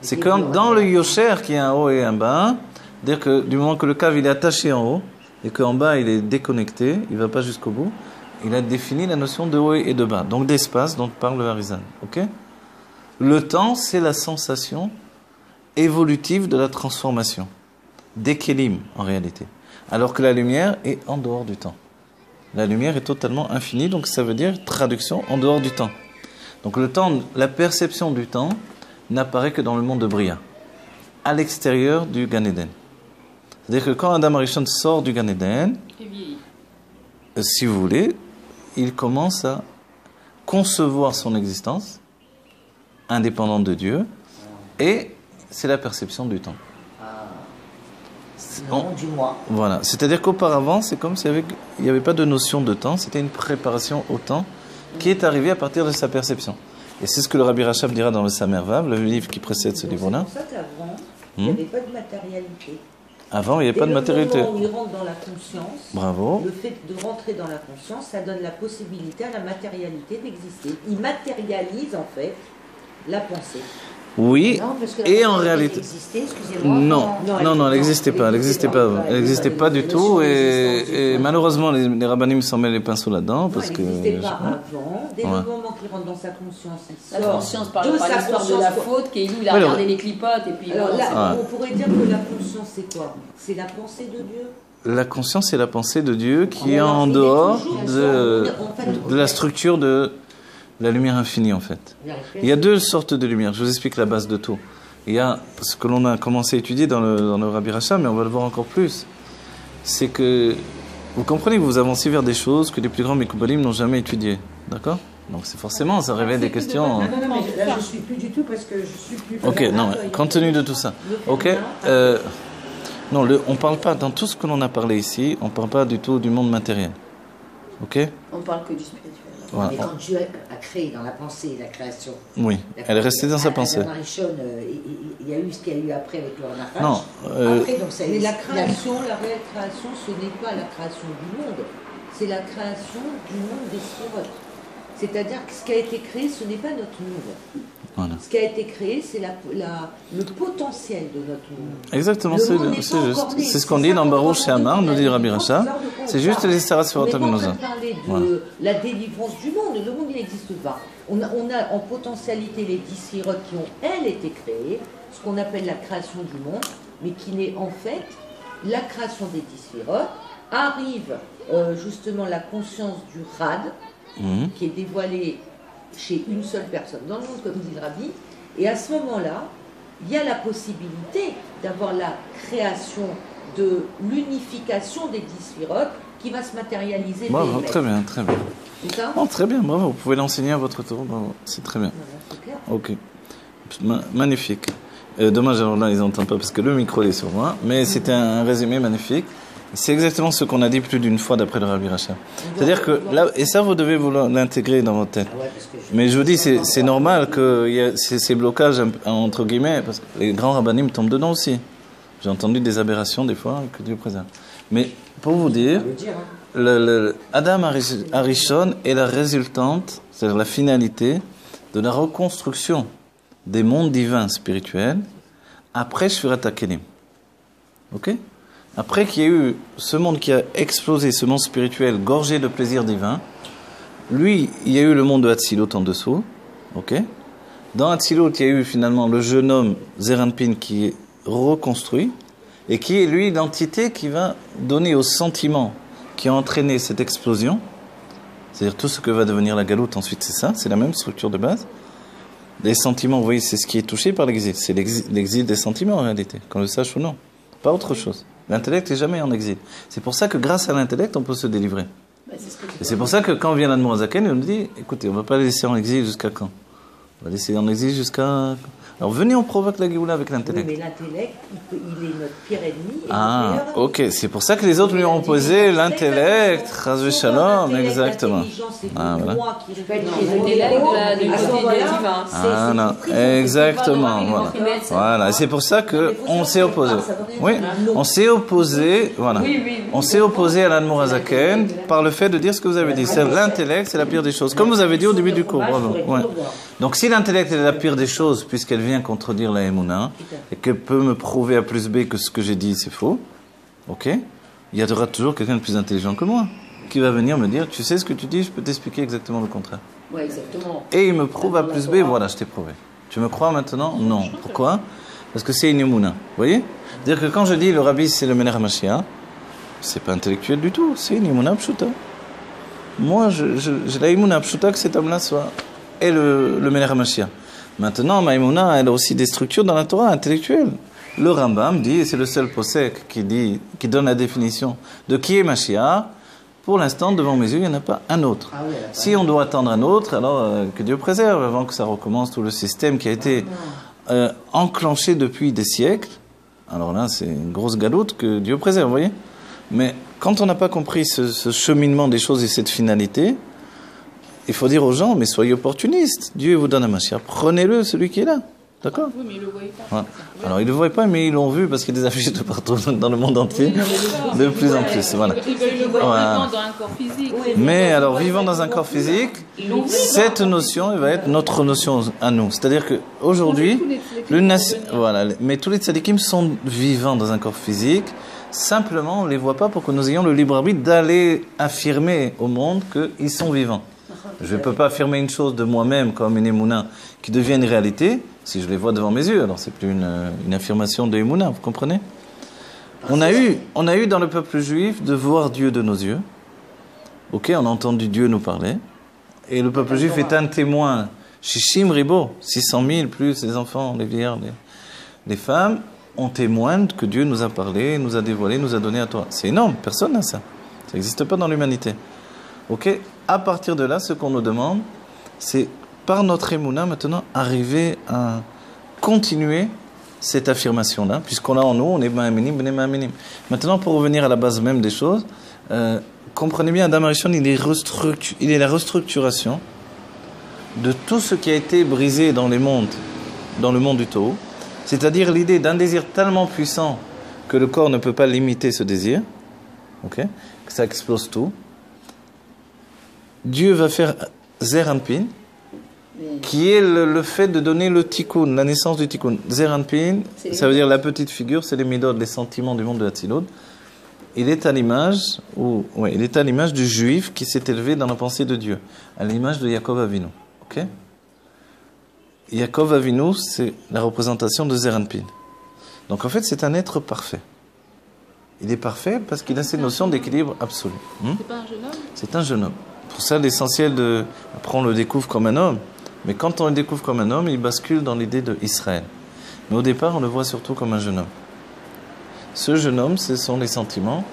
C'est comme dans le Yosher qui a un haut et un bas, c'est-à-dire que du moment que le cave il est attaché en haut, et qu'en bas il est déconnecté, il ne va pas jusqu'au bout, il a défini la notion de haut et de bas, donc d'espace dont parle le Harizan. Okay? Le temps, c'est la sensation évolutive de la transformation, des kélim en réalité, alors que la lumière est en dehors du temps. La lumière est totalement infinie, donc ça veut dire traduction en dehors du temps. Donc le temps, la perception du temps n'apparaît que dans le monde de Bria, à l'extérieur du Gan Eden. C'est-à-dire que quand Adam Arishon sort du Gan Eden, si vous voulez, il commence à concevoir son existence indépendante de Dieu, et c'est la perception du temps. Non, du moi. Voilà, c'est-à-dire qu'auparavant, c'est comme s'il n'y avait pas de notion de temps, c'était une préparation au temps qui est arrivée à partir de sa perception. Et c'est ce que le Rabbi Rachab dira dans le Samer Vav, le livre qui précède ce livre-là. C'est pour ça qu'avant, il n'y avait pas de matérialité. Avant, il n'y avait pas de matérialité. Dès le moment où il rentre dans la conscience, bravo. Le fait de rentrer dans la conscience, ça donne la possibilité à la matérialité d'exister. Il matérialise en fait la pensée. Oui, non, et en réalité, non, elle n'existait pas, elle n'existait pas du tout, et malheureusement les rabbinim s'en mettent les pinceaux là-dedans parce que. Elle n'existait pas avant. Dès le moment qu'il rentre dans sa conscience, il sort. La conscience par l'histoire de la faute, qui il a regardé les clipotes et puis. Alors là, on pourrait dire que la conscience c'est quoi? C'est la pensée de Dieu. La conscience, c'est la pensée de Dieu qui est en dehors de la structure de la lumière infinie, en fait. Il y a deux sortes de lumière. Je vous explique la base de tout. Il y a ce que l'on a commencé à étudier dans le Rabbi Rachab, mais on va le voir encore plus. C'est que vous comprenez que vous avancez vers des choses que les plus grands Mekoubalim n'ont jamais étudiées. D'accord? Donc c'est forcément, ça révèle des questions. Non, mais là je suis plus du tout parce que je suis plus. Ok, non, compte tenu de tout ça. Ok. Non, on ne parle pas, dans tout ce que l'on a parlé ici, on ne parle pas du tout du monde matériel. Ok? On parle que du spirituel. Voilà. Mais quand Dieu a créé dans la pensée, la création. Oui, elle est restée dans sa pensée. Adam Rishon, il y a eu ce qu'il y a eu après avec le Nachash. Non. Après, donc, mais la création, la réelle création, ce n'est pas la création du monde, c'est la création du monde des sphirotes. C'est-à-dire que ce qui a été créé, ce n'est pas notre monde. Voilà. Ce qui a été créé, c'est le potentiel de notre monde. Exactement, c'est juste. C'est ce qu'on dit dans Baruch She'amar, nous dit Rabbi Rachab. C'est juste les Sarat Sfirat HaMenuzah. On est en train de parler de la délivrance du monde. Le monde, il n'existe pas. On a en potentialité les 10 sphirotes qui ont, elles, été créées, ce qu'on appelle la création du monde, mais qui n'est en fait la création des 10 sphirotes. Arrive justement la conscience du Rad, qui est dévoilée chez une seule personne dans le monde, comme dit le Rabbi, et à ce moment-là, il y a la possibilité d'avoir la création de l'unification des 10 sphirotes qui va se matérialiser. Bravo, très bien, très bien. C'est ça? Oh, très bien, bravo, vous pouvez l'enseigner à votre tour, bravo, c'est très bien. Voilà, c'est clair. Ok, magnifique. Dommage, alors là, ils n'entendent pas parce que le micro est sur moi, mais c'était un résumé magnifique. C'est exactement ce qu'on a dit plus d'une fois d'après le Rabbi Rachab. C'est-à-dire que là, et ça vous devez vous l'intégrer dans votre tête. Mais je vous dis, c'est normal qu'il y ait ces blocages entre guillemets, parce que les grands rabbinim tombent dedans aussi. J'ai entendu des aberrations des fois, que Dieu préserve. Mais pour vous dire, Adam Arishon est la résultante, c'est-à-dire la finalité de la reconstruction des mondes divins spirituels après Sfirat HaKelim. Ok? Après qu'il y ait eu ce monde qui a explosé, ce monde spirituel gorgé de plaisir divin, lui, il y a eu le monde de Hatzilut en dessous, ok. Dans Hatzilut, il y a eu finalement le jeune homme Zeir Anpin qui est reconstruit et qui est lui l'entité qui va donner au sentiment qui a entraîné cette explosion, c'est-à-dire tout ce que va devenir la galoute ensuite, c'est ça, c'est la même structure de base. Les sentiments, vous voyez, c'est ce qui est touché par l'exil, c'est l'exil des sentiments en réalité, qu'on le sache ou non, pas autre chose. L'intellect n'est jamais en exil. C'est pour ça que grâce à l'intellect, on peut se délivrer. Et c'est pour ça que quand vient l'Admour Zaken, il nous dit, écoutez, on ne va pas les laisser en exil jusqu'à quand? On va laisser en exil jusqu'à... Alors venez, on provoque la Géoula avec l'intellect. Oui, mais l'intellect, il est notre pire ennemi. Ah, ok. C'est pour ça que les autres lui ont opposé l'intellect, Chazvé Shalom, exactement. Ah, voilà. Ah, non, exactement. Voilà. Voilà. C'est pour ça qu'on s'est opposé. Oui, on s'est opposé, voilà. On s'est opposé à l'Admour Zaken par le fait de dire ce que vous avez dit. L'intellect, c'est la pire des choses. Comme vous avez dit au début du cours, bravo. Ouais. Donc si l'intellect est la pire des choses, puisqu'elle vient contredire la Emouna, et qu'elle peut me prouver à plus B que ce que j'ai dit c'est faux, ok, il y aura toujours quelqu'un de plus intelligent que moi, qui va venir me dire, tu sais ce que tu dis, je peux t'expliquer exactement le contraire. Ouais, exactement. Et il me prouve à plus B, voilà, je t'ai prouvé. Tu me crois maintenant? Non. Pourquoi? Parce que c'est une Emouna. Vous voyez? C'est-à-dire que quand je dis le rabbi c'est le Mener HaMashiach, c'est pas intellectuel du tout, c'est une Emouna Pshuta. Moi, j'ai la Emouna Pshuta que cet homme-là soit... et le Mener HaMashiach. Maintenant, Maïmouna, elle a aussi des structures dans la Torah intellectuelle. Le Rambam dit, et c'est le seul posek qui donne la définition de qui est Mashiach. Pour l'instant, devant mes yeux, il n'y en a pas un autre. Si on doit attendre un autre, alors que Dieu préserve, avant que ça recommence tout le système qui a été enclenché depuis des siècles. Alors là, c'est une grosse galoute que Dieu préserve, vous voyez. Mais quand on n'a pas compris ce cheminement des choses et cette finalité, il faut dire aux gens, mais soyez opportunistes. Dieu vous donne un Mashiach. Prenez-le, celui qui est là. D'accord? Oui, mais ils ne le voyaient pas. Ouais. Alors, ils ne le voient pas, mais ils l'ont vu parce qu'il y a des affiches de partout dans le monde entier. De plus en plus. Voilà. Ils veulent le voir vivant dans un corps physique. Mais alors, vivant dans un corps physique, cette notion, elle va être notre notion à nous. C'est-à-dire qu'aujourd'hui, voilà, mais tous les tzadikim sont vivants dans un corps physique. Simplement, on ne les voit pas pour que nous ayons le libre arbitre d'aller affirmer au monde qu'ils sont vivants. Je ne peux pas affirmer une chose de moi-même comme une émouna qui devient une réalité si je les vois devant mes yeux. Alors c'est plus une affirmation de émouna, vous comprenez? On a eu dans le peuple juif de voir Dieu de nos yeux. Ok, on a entendu Dieu nous parler. Et le peuple juif est un témoin. Shishim Ribo, 600 000 plus les enfants, les vieillards, les femmes, on témoigne que Dieu nous a parlé, nous a dévoilé, nous a donné à toi. C'est énorme, personne n'a ça. Ça n'existe pas dans l'humanité. Ok, à partir de là, ce qu'on nous demande, c'est par notre émouna maintenant arriver à continuer cette affirmation-là, puisqu'on a en nous, on est ma'aminim, bnei ma'aminim. Maintenant, pour revenir à la base même des choses, comprenez bien, Adam Arishon, il est la restructuration de tout ce qui a été brisé dans le monde du Tohu, c'est-à-dire l'idée d'un désir tellement puissant que le corps ne peut pas limiter ce désir, ok, que ça explose tout. Dieu va faire Zeir Anpin, qui est le fait de donner le tikkun, la naissance du tikkun. Zeir Anpin, ça veut dire la petite figure, c'est les midot, les sentiments du monde de Hatzilut. Il est à l'image du juif qui s'est élevé dans la pensée de Dieu, à l'image de Yaakov Avinu. Ok? Yaakov Avinu, c'est la représentation de Zeir Anpin. Donc en fait, c'est un être parfait. Il est parfait parce qu'il a cette notion d'équilibre absolu. C'est pas un jeune homme? C'est un jeune homme. Pour ça, l'essentiel après on le découvre comme un homme, mais quand on le découvre comme un homme, il bascule dans l'idée d'Israël. Mais au départ, on le voit surtout comme un jeune homme. Ce jeune homme, ce sont les sentiments.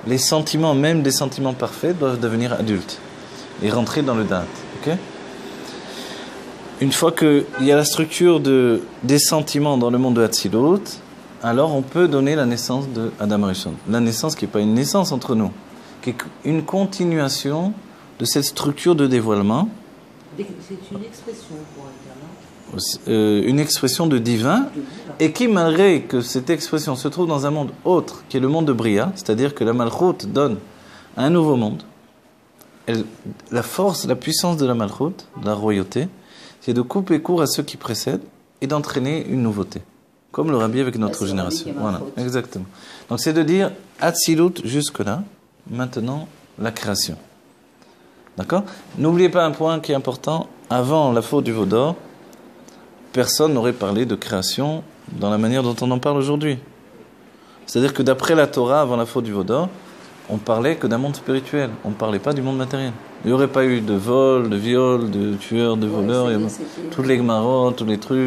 Les sentiments, même des sentiments parfaits, doivent devenir adultes et rentrer dans le date. Okay? Une fois qu'il y a la structure des sentiments dans le monde de Hatzilut, alors on peut donner la naissance de Adam Rishon. La naissance qui n'est pas une naissance entre nous, qui est une continuation de cette structure de dévoilement. C'est une expression pour un gamin. Une expression de divin, et qui, malgré que cette expression se trouve dans un monde autre, qui est le monde de Bria, c'est-à-dire que la Malchut donne un nouveau monde, la force, la puissance de la Malchut, de la royauté, c'est de couper court à ceux qui précèdent et d'entraîner une nouveauté. Comme le Rabbi avec notre génération. Voilà, exactement. Donc c'est de dire Hatzilut jusque-là, maintenant la création. D'accord? N'oubliez pas un point qui est important. Avant la faute du veau d'or, personne n'aurait parlé de création dans la manière dont on en parle aujourd'hui. C'est-à-dire que d'après la Torah, avant la faute du veau d'or, on parlait que d'un monde spirituel. On ne parlait pas du monde matériel. Il n'y aurait pas eu de vol, de viol, de tueurs, de voleurs. Toutes les Gemarot, tous les trucs.